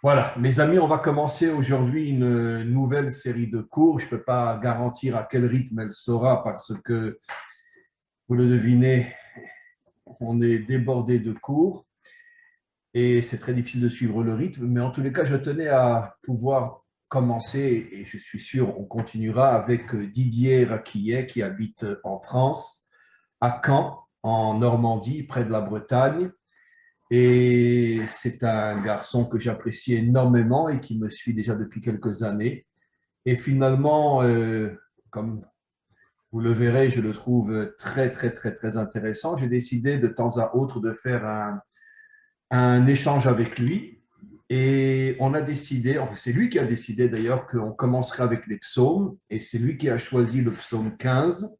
Voilà, mes amis, on va commencer aujourd'hui une nouvelle série de cours. Je ne peux pas garantir à quel rythme elle sera parce que, vous le devinez, on est débordé de cours et c'est très difficile de suivre le rythme. Mais en tous les cas, je tenais à pouvoir commencer et je suis sûr on continuera avec Didier Raquillet qui habite en France, à Caen, en Normandie, près de la Bretagne. Et c'est un garçon que j'apprécie énormément et qui me suit déjà depuis quelques années. Et finalement, comme vous le verrez, je le trouve très, très, très, très intéressant. J'ai décidé de temps à autre de faire un échange avec lui. Et on a décidé, enfin c'est lui qui a décidé d'ailleurs qu'on commencerait avec les psaumes. Et c'est lui qui a choisi le psaume 15.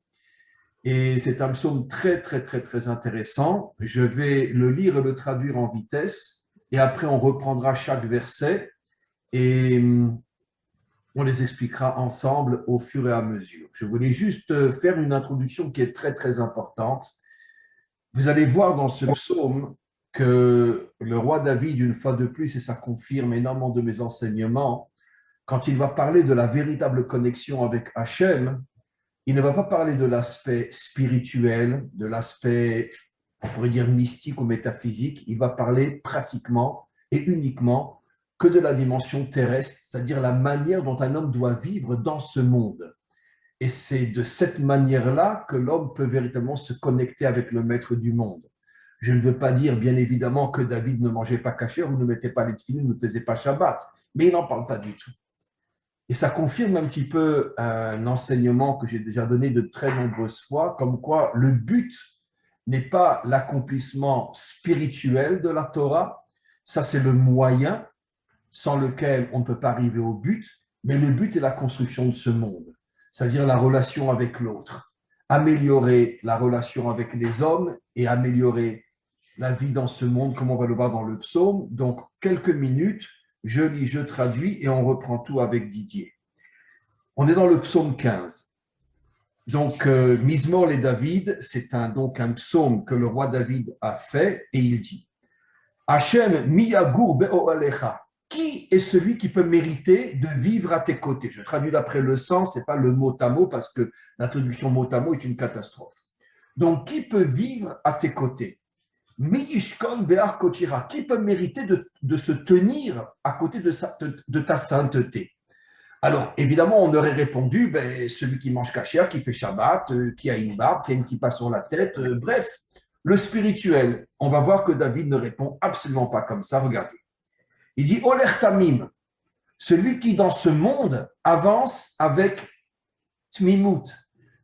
Et c'est un psaume très, très, très, très intéressant. Je vais le lire et le traduire en vitesse. Et après, on reprendra chaque verset. Et on les expliquera ensemble au fur et à mesure. Je voulais juste faire une introduction qui est très, très importante. Vous allez voir dans ce psaume que le roi David, une fois de plus, et ça confirme énormément de mes enseignements, quand il va parler de la véritable connexion avec Hachem, il ne va pas parler de l'aspect spirituel, de l'aspect, on pourrait dire, mystique ou métaphysique, il va parler pratiquement et uniquement que de la dimension terrestre, c'est-à-dire la manière dont un homme doit vivre dans ce monde. Et c'est de cette manière-là que l'homme peut véritablement se connecter avec le maître du monde. Je ne veux pas dire, bien évidemment, que David ne mangeait pas kasher ou ne mettait pas les tefilines, ne faisait pas Shabbat, mais il n'en parle pas du tout. Et ça confirme un petit peu un enseignement que j'ai déjà donné de très nombreuses fois, comme quoi le but n'est pas l'accomplissement spirituel de la Torah, ça c'est le moyen sans lequel on ne peut pas arriver au but, mais le but est la construction de ce monde, c'est-à-dire la relation avec l'autre, améliorer la relation avec les hommes et améliorer la vie dans ce monde, comme on va le voir dans le psaume. Donc, quelques minutes, je lis, je traduis et on reprend tout avec Didier. On est dans le psaume 15. Donc, Mismor les David, c'est donc un psaume que le roi David a fait et il dit Hachem miyagur be'oalecha. Qui est celui qui peut mériter de vivre à tes côtés? Je traduis d'après le sens, ce n'est pas le mot à mot parce que l'introduction mot à mot est une catastrophe. Donc, qui peut vivre à tes côtés? Miyishkon be'ar kochira. Qui peut mériter de se tenir à côté de ta sainteté? Alors, évidemment, on aurait répondu, celui qui mange cachère, qui fait Shabbat, qui a une barbe, qui a une kippa sur la tête, bref, le spirituel. On va voir que David ne répond absolument pas comme ça. Regardez. Il dit Oler Tamim, celui qui dans ce monde avance avec tmimut.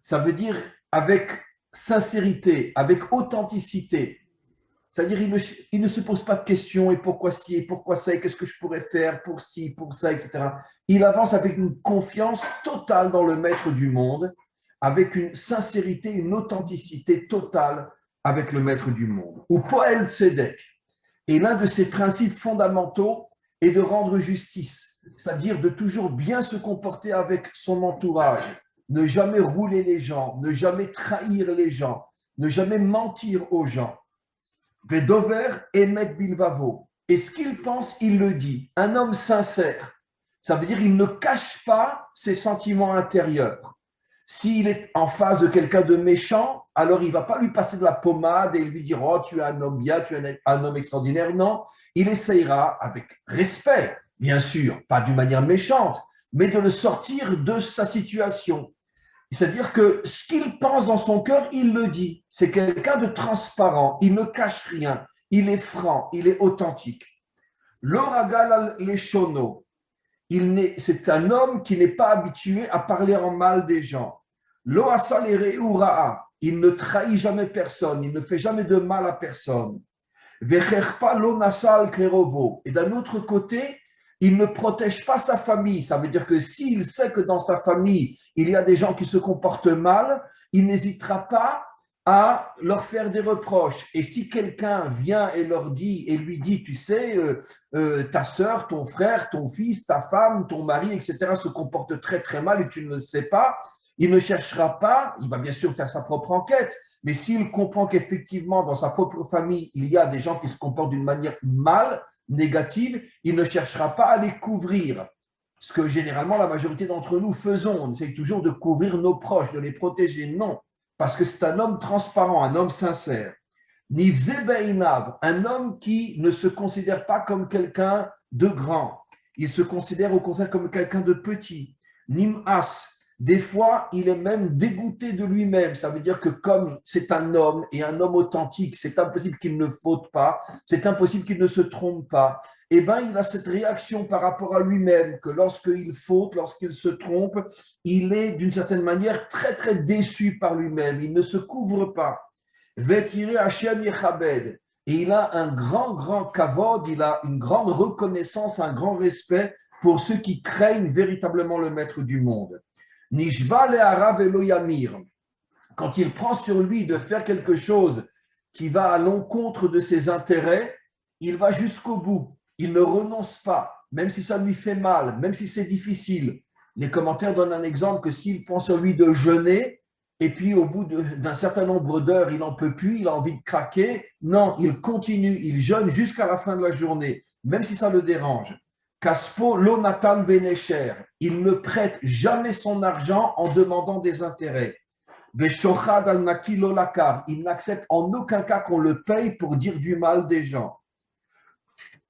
Ça veut dire avec sincérité, avec authenticité. C'est-à-dire, il ne se pose pas de questions et pourquoi ci et pourquoi ça et qu'est-ce que je pourrais faire pour ci, pour ça, etc. Il avance avec une confiance totale dans le maître du monde, avec une sincérité, une authenticité totale avec le maître du monde. Ou Poel Tzedek. Et l'un de ses principes fondamentaux est de rendre justice, c'est-à-dire de toujours bien se comporter avec son entourage, ne jamais rouler les gens, ne jamais trahir les gens, ne jamais mentir aux gens. Vedover emet bilvavo. Et ce qu'il pense, il le dit. Un homme sincère, ça veut dire qu'il ne cache pas ses sentiments intérieurs. S'il est en face de quelqu'un de méchant, alors il ne va pas lui passer de la pommade et lui dire « Oh, tu es un homme bien, tu es un homme extraordinaire ». Non, il essayera avec respect, bien sûr, pas d'une manière méchante, mais de le sortir de sa situation. C'est-à-dire que ce qu'il pense dans son cœur, il le dit. C'est quelqu'un de transparent, il ne cache rien, il est franc, il est authentique. L'oragal leshono, c'est un homme qui n'est pas habitué à parler en mal des gens. Loasal ura'a, il ne trahit jamais personne, il ne fait jamais de mal à personne. Vecherpa lo nasal kerovo, et d'un autre côté, il ne protège pas sa famille. Ça veut dire que s'il sait que dans sa famille, il y a des gens qui se comportent mal, il n'hésitera pas à leur faire des reproches. Et si quelqu'un vient et leur dit, et lui dit, tu sais, ta sœur, ton frère, ton fils, ta femme, ton mari, etc., se comportent très très mal et tu ne le sais pas, il ne cherchera pas, il va bien sûr faire sa propre enquête, mais s'il comprend qu'effectivement, dans sa propre famille, il y a des gens qui se comportent d'une manière mal, négatives, il ne cherchera pas à les couvrir. Ce que généralement la majorité d'entre nous faisons. On essaye toujours de couvrir nos proches, de les protéger. Non, parce que c'est un homme transparent, un homme sincère. Nivze Beinav, un homme qui ne se considère pas comme quelqu'un de grand. Il se considère au contraire comme quelqu'un de petit. Nim'as, des fois, il est même dégoûté de lui-même. Ça veut dire que comme c'est un homme et un homme authentique, c'est impossible qu'il ne faute pas, c'est impossible qu'il ne se trompe pas. Eh bien, il a cette réaction par rapport à lui-même, que lorsqu'il faute, lorsqu'il se trompe, il est d'une certaine manière très, très déçu par lui-même. Il ne se couvre pas. Vekiri Hashem Yechabed. Et il a un grand, grand kavod, il a une grande reconnaissance, un grand respect pour ceux qui craignent véritablement le maître du monde. Nishba le'ara velo yamir. Quand il prend sur lui de faire quelque chose qui va à l'encontre de ses intérêts, il va jusqu'au bout. Il ne renonce pas, même si ça lui fait mal, même si c'est difficile. Les commentaires donnent un exemple que s'il prend sur lui de jeûner, et puis au bout d'un certain nombre d'heures, il n'en peut plus, il a envie de craquer. Non, il continue, il jeûne jusqu'à la fin de la journée, même si ça le dérange. Kaspo lo natan benecher. Il ne prête jamais son argent en demandant des intérêts. Veshochad al naki lo lakar. Il n'accepte en aucun cas qu'on le paye pour dire du mal des gens.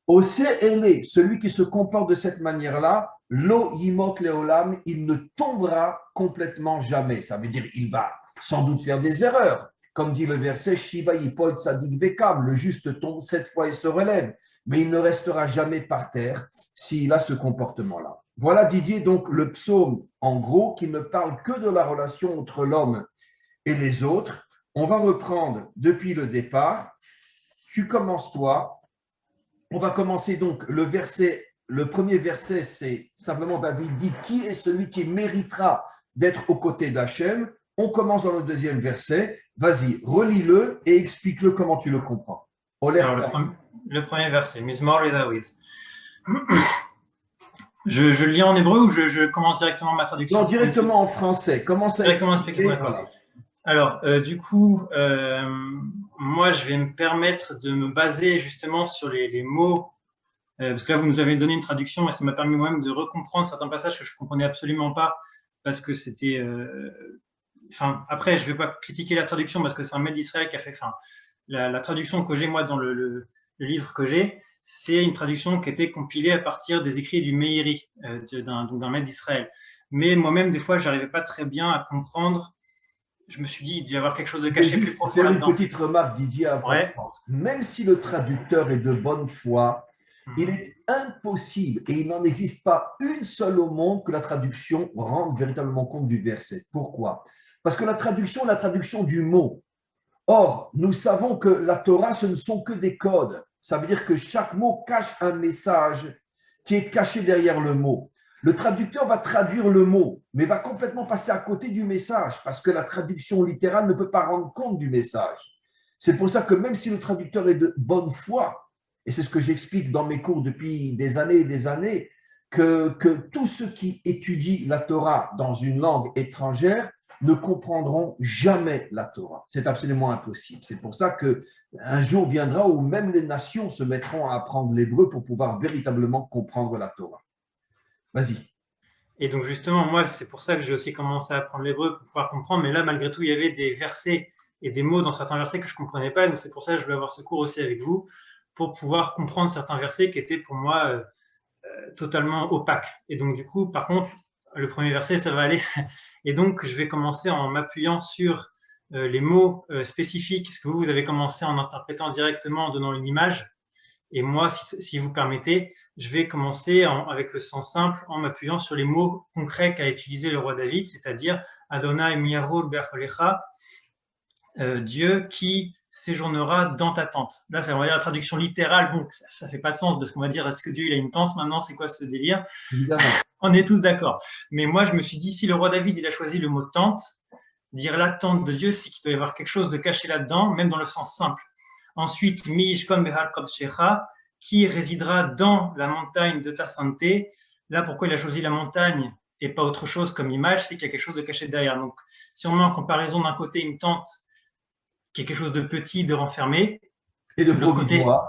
Ose ailé, celui qui se comporte de cette manière-là, lo yimot leolam, il ne tombera complètement jamais. Ça veut dire il va sans doute faire des erreurs. Comme dit le verset, Shiva yipol tzadik vekam, le juste tombe 7 fois et se relève. Mais il ne restera jamais par terre s'il a ce comportement-là. Voilà Didier, donc le psaume, en gros, qui ne parle que de la relation entre l'homme et les autres. On va reprendre depuis le départ. Tu commences toi. On va commencer donc le premier verset, c'est simplement David dit qui est celui qui méritera d'être aux côtés d'Hachem. On commence dans le deuxième verset. Vas-y, relis-le et explique-le comment tu le comprends. Alors, le premier verset, Mizmor et David. Je lis en hébreu ou je commence directement ma traduction? Non, directement en français. Commence à directement expliquer. Voilà. Alors, du coup, moi, je vais me permettre de me baser justement sur les mots, parce que là, vous nous avez donné une traduction et ça m'a permis moi-même de recomprendre certains passages que je ne comprenais absolument pas, parce que c'était... Enfin, après, je ne vais pas critiquer la traduction parce que c'est un maître d'Israël qui a fait... Enfin, la traduction que j'ai, moi, dans le livre que j'ai, c'est une traduction qui était compilée à partir des écrits du Meiri, d'un maître d'Israël. Mais moi-même, des fois, je n'arrivais pas très bien à comprendre. Je me suis dit, il doit y avoir quelque chose de caché plus profond là-dedans. Une petite remarque, Didier, importante. Ouais. Même si le traducteur est de bonne foi, il est impossible, et il n'en existe pas une seule au monde, que la traduction rende véritablement compte du verset. Pourquoi? Parce que la traduction du mot. Or, nous savons que la Torah, ce ne sont que des codes. Ça veut dire que chaque mot cache un message qui est caché derrière le mot. Le traducteur va traduire le mot, mais va complètement passer à côté du message, parce que la traduction littérale ne peut pas rendre compte du message. C'est pour ça que même si le traducteur est de bonne foi, et c'est ce que j'explique dans mes cours depuis des années et des années, que tous ceux qui étudient la Torah dans une langue étrangère ne comprendront jamais la Torah. C'est absolument impossible. C'est pour ça qu'un jour viendra où même les nations se mettront à apprendre l'hébreu pour pouvoir véritablement comprendre la Torah. Vas-y. Et donc justement, moi, c'est pour ça que j'ai aussi commencé à apprendre l'hébreu pour pouvoir comprendre. Mais là, malgré tout, il y avait des versets et des mots dans certains versets que je ne comprenais pas. Donc c'est pour ça que je voulais avoir ce cours aussi avec vous pour pouvoir comprendre certains versets qui étaient pour moi totalement opaques. Et donc du coup, par contre, le premier verset, ça va aller. Et donc, je vais commencer en m'appuyant sur les mots spécifiques, parce que vous avez commencé en interprétant directement, en donnant une image. Et moi, si vous permettez, je vais commencer avec le sens simple, en m'appuyant sur les mots concrets qu'a utilisé le roi David, c'est-à-dire Adonai Miarol Bercholecha, Dieu qui séjournera dans ta tente. Là, ça va dire la traduction littérale. Bon, ça ne fait pas sens, parce qu'on va dire, est-ce que Dieu il a une tente maintenant? C'est quoi ce délire? Évidemment. On est tous d'accord. Mais moi, je me suis dit, si le roi David il a choisi le mot tente, dire la tente de Dieu, c'est qu'il doit y avoir quelque chose de caché là-dedans, même dans le sens simple. Ensuite, Mishkon Behar Kodshecha, qui résidera dans la montagne de ta sainteté. Là, pourquoi il a choisi la montagne et pas autre chose comme image, c'est qu'il y a quelque chose de caché derrière. Donc, sûrement en comparaison d'un côté, une tente qui est quelque chose de petit, de renfermé. Et de provisoire.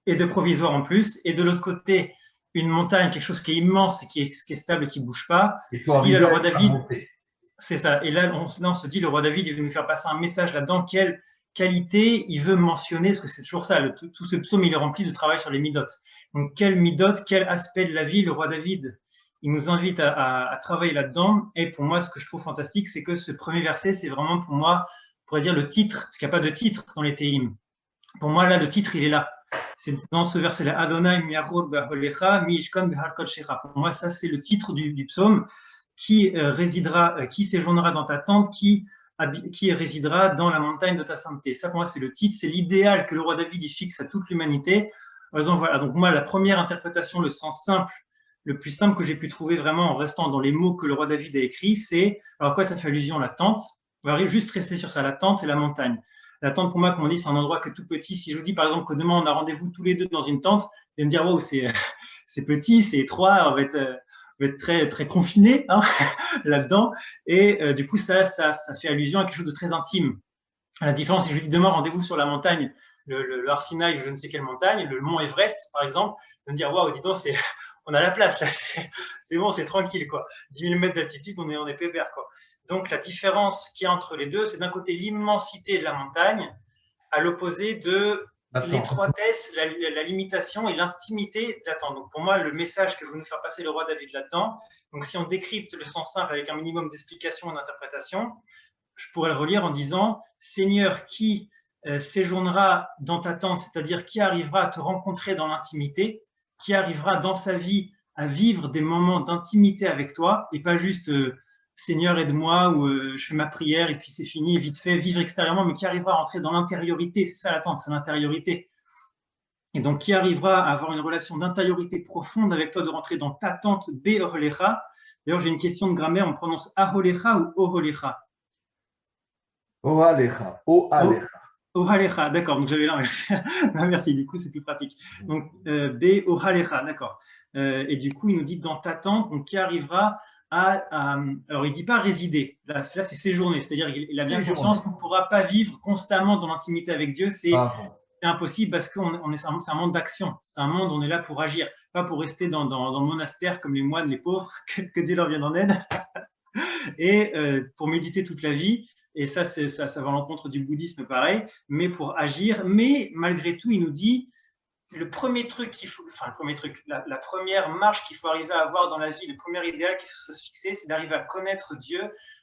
et de provisoire en plus. Et de l'autre côté, une montagne, quelque chose qui est immense, qui est stable, qui ne bouge pas. Il faut Se dit là, arriver le roi à David, monter. c'est ça. Et là, on se dit, le roi David, il veut nous faire passer un message là-dedans. Quelle qualité il veut mentionner, parce que c'est toujours ça, tout ce psaume, il est rempli de travail sur les midotes. Donc, quel midote, quel aspect de la vie, le roi David, il nous invite à travailler là-dedans. Et pour moi, ce que je trouve fantastique, c'est que ce premier verset, c'est vraiment pour moi, on pourrait dire le titre, parce qu'il n'y a pas de titre dans les Tehillim. Pour moi, là, le titre, il est là. C'est dans ce verset-là, Adonai mi'arur be'holecha, mi'ishkon be'har kodshecha. Pour moi, ça, c'est le titre du psaume qui résidera, qui séjournera dans ta tente, qui résidera dans la montagne de ta sainteté. Ça, pour moi, c'est le titre, c'est l'idéal que le roi David y fixe à toute l'humanité. Par exemple, voilà, donc moi, la première interprétation, le sens simple, le plus simple que j'ai pu trouver vraiment en restant dans les mots que le roi David a écrits, c'est, alors quoi, ça fait allusion à la tente. On va juste rester sur ça, la tente et la montagne. La tente, pour moi, comme on dit, c'est un endroit que tout petit. Si je vous dis, par exemple, que demain, on a rendez-vous tous les deux dans une tente, vous allez me dire, wow, c'est petit, c'est étroit, on va être très, très confiné hein, là-dedans. Et du coup, ça fait allusion à quelque chose de très intime. À la différence, si je vous dis demain, rendez-vous sur la montagne, le Arsinaï, je ne sais quelle montagne, le mont Everest, par exemple, de me dire, waouh, dis donc, on a la place là, c'est bon, c'est tranquille, quoi. 10 000 mètres d'altitude, on est pépère, quoi. Donc, la différence qu'il y a entre les deux, c'est d'un côté l'immensité de la montagne, à l'opposé de l'étroitesse, la limitation et l'intimité de la tente. Donc, pour moi, le message que veut nous faire passer le roi David là-dedans, donc si on décrypte le sens simple avec un minimum d'explication et d'interprétation, je pourrais le relire en disant « Seigneur, qui séjournera dans ta tente, c'est-à-dire qui arrivera à te rencontrer dans l'intimité, qui arrivera dans sa vie à vivre des moments d'intimité avec toi, et pas juste Seigneur, aide-moi, ou je fais ma prière et puis c'est fini, vite fait, vivre extérieurement, mais qui arrivera à rentrer dans l'intériorité, c'est ça l'attente, c'est l'intériorité. Et donc, qui arrivera à avoir une relation d'intériorité profonde avec toi, de rentrer dans ta tente, Be'olecha. D'ailleurs, j'ai une question de grammaire, on prononce Aholecha ou Orolecha? Ohalecha, Ohalecha. Ohalecha, d'accord, donc j'avais là, merci, du coup c'est plus pratique. Donc, Be'olecha, d'accord. Et du coup, il nous dit dans ta tente, donc qui arrivera alors il ne dit pas résider, là c'est séjourner, c'est-à-dire qu'il a bien conscience qu'on ne pourra pas vivre constamment dans l'intimité avec Dieu, c'est impossible parce que c'est un monde d'action, c'est un monde où on est là pour agir, pas pour rester dans le monastère comme les moines, les pauvres, que Dieu leur vienne en aide, et pour méditer toute la vie, et ça va à l'encontre du bouddhisme pareil, mais pour agir, mais malgré tout il nous dit le premier truc la première marche qu'il faut arriver à avoir dans la vie, le premier idéal qu'il faut se fixer, c'est d'arriver à connaître Dieu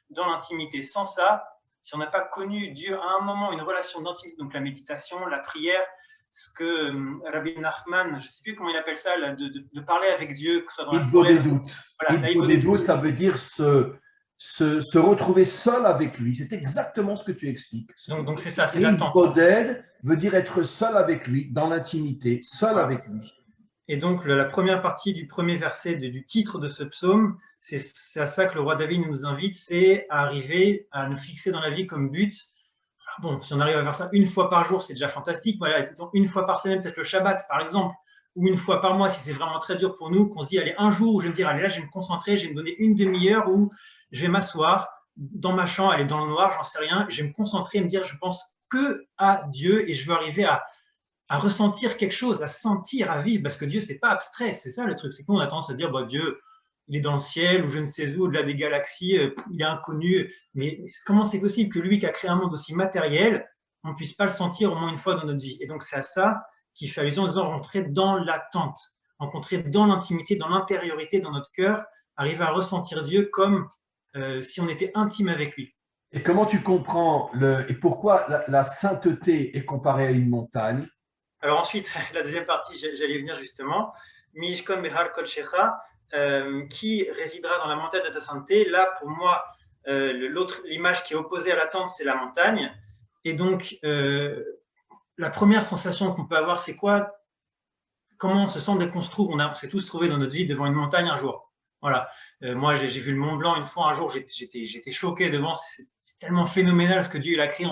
dans l'intimité. Sans ça, si on n'a pas connu Dieu à un moment, une relation d'intimité, donc la méditation, la prière, ce que Rabbi Nachman, je ne sais plus comment il appelle ça, de parler avec Dieu, que ce soit dans la forêt. Voilà, des doutes, ça veut dire se retrouver seul avec lui. C'est exactement ce que tu expliques. Donc c'est ça, c'est l'attente. Boded veut dire être seul avec lui, dans l'intimité, seul avec lui. Et donc la première partie du premier verset du titre de ce psaume, c'est à ça que le roi David nous invite, c'est à arriver à nous fixer dans la vie comme but. Alors bon, si on arrive à faire ça une fois par jour, c'est déjà fantastique. Voilà, une fois par semaine, peut-être le Shabbat par exemple, ou une fois par mois, si c'est vraiment très dur pour nous, qu'on se dit, allez, un jour où je vais me dire, allez là, je vais me concentrer, je vais me donner une demi-heure où je vais m'asseoir dans ma chambre, aller dans le noir, j'en sais rien, je vais me concentrer et me dire, je pense que à Dieu et je veux arriver à ressentir quelque chose, à sentir, à vivre, parce que Dieu, c'est pas abstrait, c'est ça le truc, c'est qu'on a tendance à dire, bah, Dieu, il est dans le ciel, ou je ne sais où, au-delà des galaxies, il est inconnu, mais comment c'est possible que lui qui a créé un monde aussi matériel, on ne puisse pas le sentir au moins une fois dans notre vie? Et donc c'est à ça qui fait allusion en disant rentrer dans l'attente, rencontrer dans l'intimité, dans l'intériorité, dans notre cœur, arriver à ressentir Dieu comme si on était intime avec lui. Et comment tu comprends et pourquoi la sainteté est comparée à une montagne? Alors ensuite, la deuxième partie, j'allais venir justement. Mishkon Behar Kodshecha, qui résidera dans la montagne de ta sainteté. Là, pour moi, l'image qui est opposée à la tente, c'est la montagne. Et donc, la première sensation qu'on peut avoir, c'est quoi? Comment on se sent dès qu'on se trouve? On s'est tous trouvés dans notre vie devant une montagne un jour. Voilà. Moi, j'ai vu le Mont Blanc une fois, un jour, j'étais choqué devant. C'est tellement phénoménal ce que Dieu il a créé.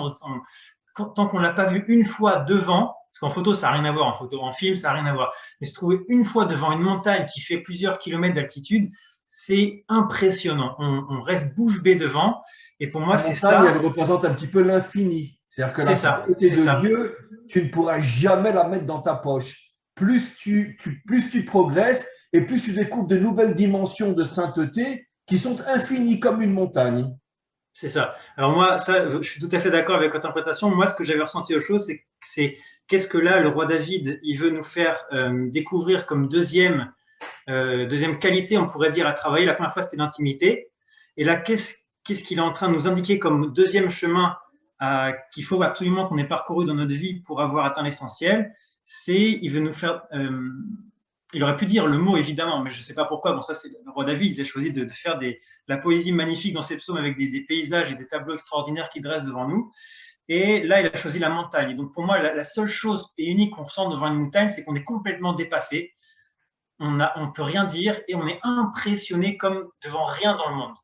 Tant qu'on ne l'a pas vu une fois devant, parce qu'en photo, ça n'a rien à voir, en film, ça n'a rien à voir. Mais se trouver une fois devant une montagne qui fait plusieurs kilomètres d'altitude, c'est impressionnant. On reste bouche bée devant. Et pour moi, c'est ça. Elle représente un petit peu l'infini. C'est-à-dire que la sainteté de Dieu, tu ne pourras jamais la mettre dans ta poche. plus tu progresses et plus tu découvres de nouvelles dimensions de sainteté qui sont infinies comme une montagne. C'est ça. Alors moi, ça, je suis tout à fait d'accord avec votre interprétation. Moi, ce que j'avais ressenti autre chose, c'est qu'est-ce que là, le roi David, il veut nous faire découvrir comme deuxième qualité, on pourrait dire, à travailler. La première fois, c'était l'intimité. Et là, qu'est-ce qu'il est en train de nous indiquer comme deuxième chemin qu'il faut absolument qu'on ait parcouru dans notre vie pour avoir atteint l'essentiel? Il veut nous faire… il aurait pu dire le mot, évidemment, mais je ne sais pas pourquoi. Bon, ça, c'est le roi David. Il a choisi de faire de la poésie magnifique dans ses psaumes avec des paysages et des tableaux extraordinaires qu'il dresse devant nous. Et là, il a choisi la montagne. Et donc, pour moi, la seule chose et unique qu'on ressent devant une montagne, c'est qu'on est complètement dépassé. On ne peut rien dire et on est impressionné comme devant rien dans le monde.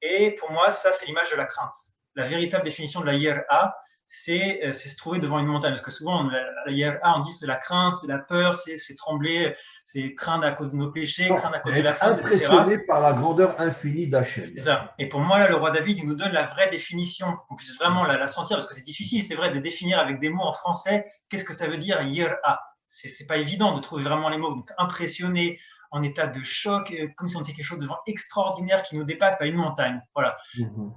Et pour moi, ça, c'est l'image de la crainte. La véritable définition de la yir'a, c'est se trouver devant une montagne. Parce que souvent, la yir'a, on dit c'est la crainte, c'est la peur, c'est trembler, c'est craindre à cause de nos péchés, craindre à cause de la faute, impressionné etc. par la grandeur infinie d'Hachem. C'est ça. Et pour moi, là, le roi David, il nous donne la vraie définition, qu'on puisse vraiment la sentir, parce que c'est difficile, c'est vrai, de définir avec des mots en français qu'est-ce que ça veut dire yir'a. C'est pas évident de trouver vraiment les mots. Donc, impressionné, en état de choc, comme si on était quelque chose de vraiment extraordinaire qui nous dépasse, pas une montagne. Voilà.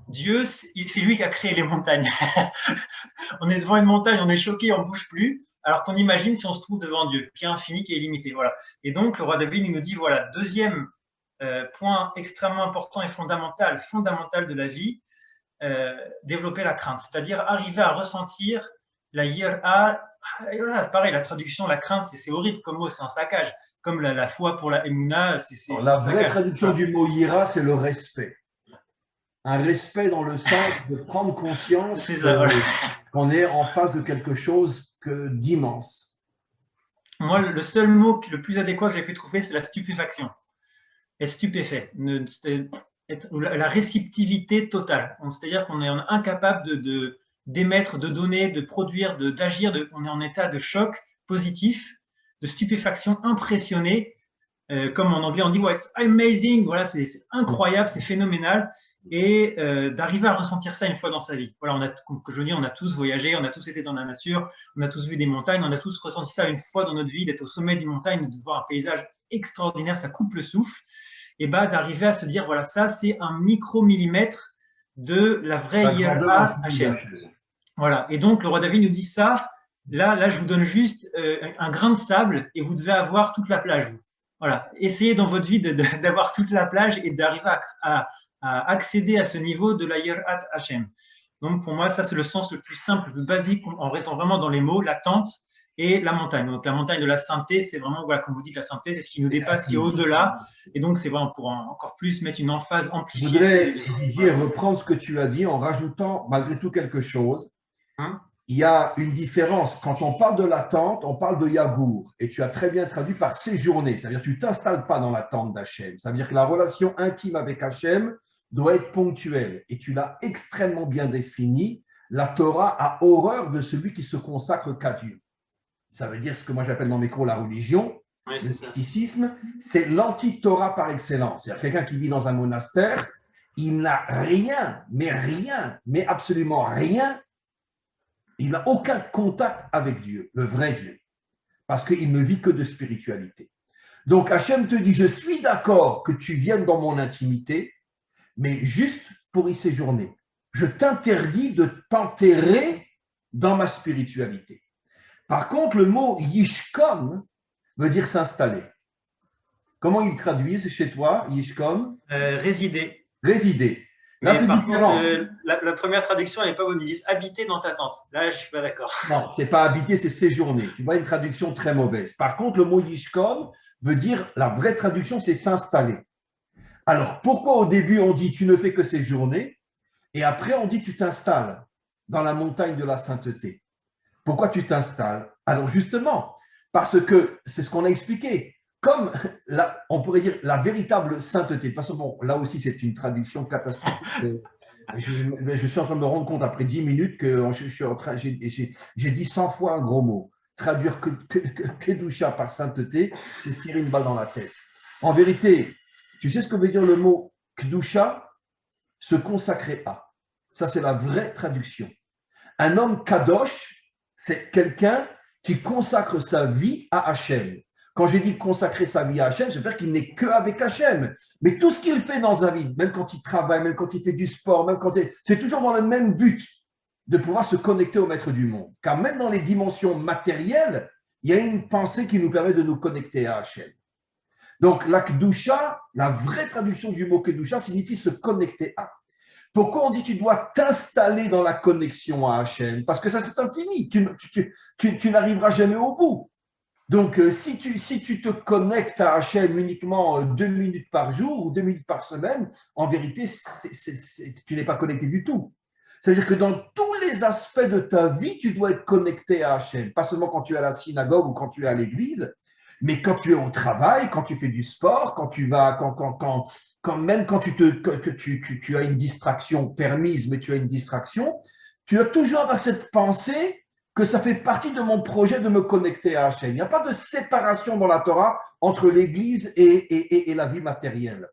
Dieu, c'est lui qui a créé les montagnes. On est devant une montagne, on est choqué, on ne bouge plus, alors qu'on imagine si on se trouve devant Dieu, qui est infini, qui est illimité. Voilà. Et donc, le roi David il nous dit, voilà, deuxième point extrêmement important et fondamental de la vie, développer la crainte, c'est-à-dire arriver à ressentir la yir'a. Voilà, c'est pareil, la traduction, la crainte, c'est horrible comme mot, c'est un saccage. Comme la foi pour la Emouna, c'est la vraie traduction du mot yira, c'est le respect. Un respect dans le sens de prendre conscience qu'on est en face de quelque chose d'immense. Moi, le seul mot le plus adéquat que j'ai pu trouver, c'est la stupéfaction. Être stupéfait. La réceptivité totale. C'est-à-dire qu'on est incapable d'émettre, de donner, de produire, d'agir. On est en état de choc positif, de stupéfaction, impressionné. Comme en anglais, on dit ouais, it's amazing. Voilà, c'est incroyable, c'est phénoménal. Et d'arriver à ressentir ça une fois dans sa vie. Voilà, comme je veux dire, on a tous voyagé, on a tous été dans la nature, on a tous vu des montagnes, on a tous ressenti ça une fois dans notre vie, d'être au sommet d'une montagne, de voir un paysage extraordinaire, ça coupe le souffle. Et d'arriver à se dire, voilà, ça, c'est un micro-millimètre de la vraie yir'a Hachem. Voilà. Et donc, le roi David nous dit ça. Là, je vous donne juste un grain de sable et vous devez avoir toute la plage. Voilà. Essayez dans votre vie d'avoir toute la plage et d'arriver à accéder à ce niveau de la yir'a Hachem. Donc, pour moi, ça, c'est le sens le plus simple, le plus basique, en restant vraiment dans les mots, l'attente et la montagne. Donc, la montagne de la sainteté, c'est vraiment, voilà, comme vous dites, la sainteté, c'est ce qui nous dépasse, qui est au-delà. Et donc, c'est vraiment pour encore plus mettre une emphase amplifiée. Je voudrais, Didier, reprendre ce que tu as dit en rajoutant malgré tout quelque chose. Il y a une différence. Quand on parle de l'attente, on parle de yagour. Et tu as très bien traduit par séjourner. C'est-à-dire que tu ne t'installes pas dans l'attente d'Hachem. C'est-à-dire que la relation intime avec Hachem doit être ponctuelle. Et tu l'as extrêmement bien défini. La Torah a horreur de celui qui se consacre qu'à Dieu. Ça veut dire ce que moi j'appelle dans mes cours la religion, le mysticisme, c'est l'anti-Torah par excellence. C'est-à-dire quelqu'un qui vit dans un monastère, il n'a rien, mais absolument rien. Il n'a aucun contact avec Dieu, le vrai Dieu, parce qu'il ne vit que de spiritualité. Donc Hachem te dit, je suis d'accord que tu viennes dans mon intimité, mais juste pour y séjourner. Je t'interdis de t'enterrer dans ma spiritualité. Par contre, le mot yishkom veut dire s'installer. Comment ils traduisent chez toi, yishkom? Résider. Résider. Là, c'est différent. Contre, la première traduction, elle n'est pas bonne. Ils disent habiter dans ta tente. Là, je ne suis pas d'accord. Non, ce n'est pas habiter, c'est séjourner. Tu vois, une traduction très mauvaise. Par contre, le mot yishkom veut dire, la vraie traduction, c'est s'installer. Alors, pourquoi au début, on dit tu ne fais que séjourner et après, on dit tu t'installes dans la montagne de la sainteté? Pourquoi tu t'installes? Alors, justement, parce que c'est ce qu'on a expliqué. Comme, on pourrait dire, la véritable sainteté. De toute façon, bon, là aussi, c'est une traduction catastrophique. Je suis en train de me rendre compte, après 10 minutes, que j'ai dit 100 fois un gros mot. Traduire Kedusha par sainteté, c'est se tirer une balle dans la tête. En vérité, tu sais ce que veut dire le mot Kedusha? Se consacrer à. Ça, c'est la vraie traduction. Un homme kadosh, c'est quelqu'un qui consacre sa vie à Hachem. Quand j'ai dit consacrer sa vie à Hachem, c'est-à-dire qu'il n'est qu'avec Hachem. Mais tout ce qu'il fait dans sa vie, même quand il travaille, même quand il fait du sport, c'est toujours dans le même but de pouvoir se connecter au maître du monde. Car même dans les dimensions matérielles, il y a une pensée qui nous permet de nous connecter à Hachem. Donc, la Kedusha, la vraie traduction du mot Kedusha signifie se connecter à. Pourquoi on dit que tu dois t'installer dans la connexion à Hachem? Parce que ça, c'est infini. Tu n'arriveras jamais au bout. Donc, si tu te connectes à Hachem uniquement 2 minutes par jour ou 2 minutes par semaine, en vérité, tu n'es pas connecté du tout. C'est-à-dire que dans tous les aspects de ta vie, tu dois être connecté à Hachem. Pas seulement quand tu es à la synagogue ou quand tu es à l'église, mais quand tu es au travail, quand tu fais du sport, quand tu vas, même quand tu as une distraction permise, mais tu as une distraction, tu dois toujours avoir cette pensée que ça fait partie de mon projet de me connecter à Hachem. Il n'y a pas de séparation dans la Torah entre l'Église et la vie matérielle.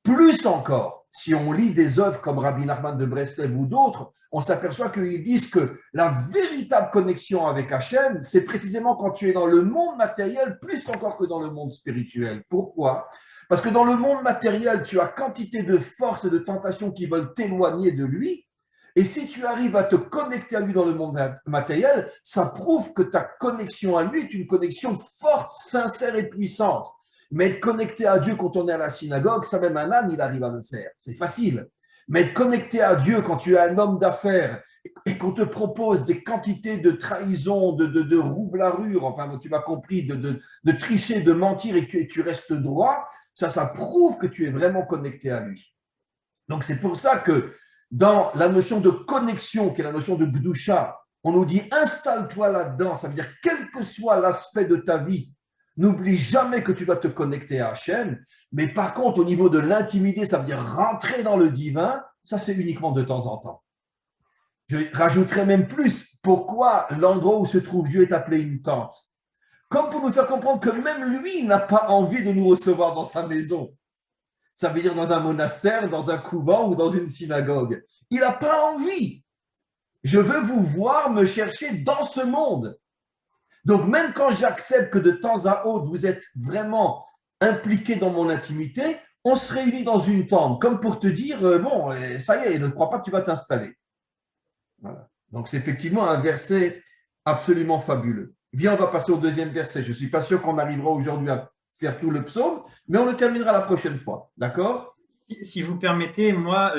Plus encore, si on lit des œuvres comme Rabbi Nachman de Breslev ou d'autres, on s'aperçoit qu'ils disent que la véritable connexion avec Hachem, c'est précisément quand tu es dans le monde matériel, plus encore que dans le monde spirituel. Pourquoi? Parce que dans le monde matériel, tu as quantité de forces et de tentations qui veulent t'éloigner de lui. Et si tu arrives à te connecter à lui dans le monde matériel, ça prouve que ta connexion à lui est une connexion forte, sincère et puissante. Mais être connecté à Dieu quand on est à la synagogue, ça même un âne, il arrive à le faire. C'est facile. Mais être connecté à Dieu quand tu es un homme d'affaires et qu'on te propose des quantités de trahison, de roublarure, enfin tu m'as compris, de tricher, de mentir et que tu restes droit, ça prouve que tu es vraiment connecté à lui. Donc c'est pour ça que dans la notion de connexion, qui est la notion de Gdusha, on nous dit installe-toi là-dedans, ça veut dire quel que soit l'aspect de ta vie, n'oublie jamais que tu dois te connecter à Hachem, mais par contre au niveau de l'intimité, ça veut dire rentrer dans le divin, ça c'est uniquement de temps en temps. Je rajouterai même plus, pourquoi l'endroit où se trouve Dieu est appelé une tente? Comme pour nous faire comprendre que même lui n'a pas envie de nous recevoir dans sa maison. Ça veut dire dans un monastère, dans un couvent ou dans une synagogue. Il n'a pas envie. Je veux vous voir me chercher dans ce monde. Donc même quand j'accepte que de temps à autre, vous êtes vraiment impliqué dans mon intimité, on se réunit dans une tente, comme pour te dire, bon, ça y est, ne crois pas que tu vas t'installer. Voilà. Donc c'est effectivement un verset absolument fabuleux. Viens, on va passer au deuxième verset. Je ne suis pas sûr qu'on arrivera aujourd'hui à faire tout le psaume, mais on le terminera la prochaine fois. D'accord? Si vous permettez, moi,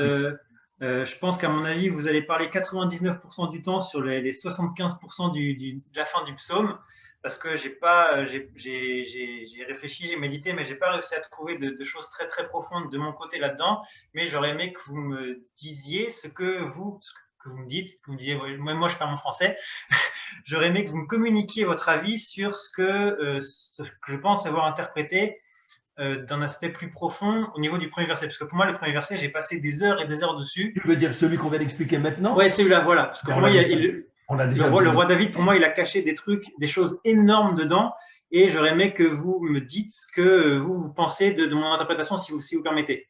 je pense qu'à mon avis, vous allez parler 99% du temps sur les 75% de la fin du psaume, parce que j'ai réfléchi, j'ai médité, mais j'ai pas réussi à trouver de choses très très profondes de mon côté là-dedans. Mais j'aurais aimé que vous me disiez ce que vous me dites, que vous me disiez, moi je parle en français. J'aurais aimé que vous me communiquiez votre avis sur ce que je pense avoir interprété d'un aspect plus profond au niveau du premier verset. Parce que pour moi, le premier verset, j'ai passé des heures et des heures dessus. Tu veux dire celui qu'on vient d'expliquer maintenant? Oui, celui-là, voilà. Parce que pour moi, le roi David, pour moi, il a caché des trucs, des choses énormes dedans. Et j'aurais aimé que vous me dites ce que vous pensez de mon interprétation, si vous permettez.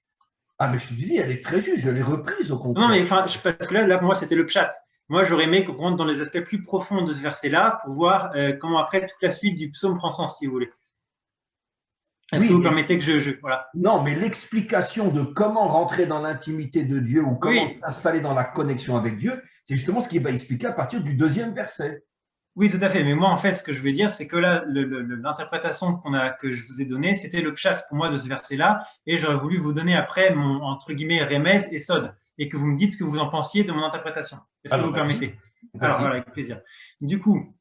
Ah, mais je te dis, elle est très juste, je l'ai reprise au contraire. Non, mais parce que là, pour moi, c'était le pshat. Moi, j'aurais aimé qu'on rentre dans les aspects plus profonds de ce verset-là pour voir comment après toute la suite du psaume prend sens, si vous voulez. Est-ce que vous permettez que voilà. Non, mais l'explication de comment rentrer dans l'intimité de Dieu ou comment s'installer dans la connexion avec Dieu, c'est justement ce qu'il va expliquer à partir du deuxième verset. Oui, tout à fait. Mais moi, en fait, ce que je veux dire, c'est que là, l'interprétation que je vous ai donnée, c'était le pshat pour moi de ce verset-là. Et j'aurais voulu vous donner après mon, entre guillemets, remez et sod. Et que vous me dites ce que vous en pensiez de mon interprétation. Est-ce que vous permettez? Alors, voilà, avec plaisir. Du coup,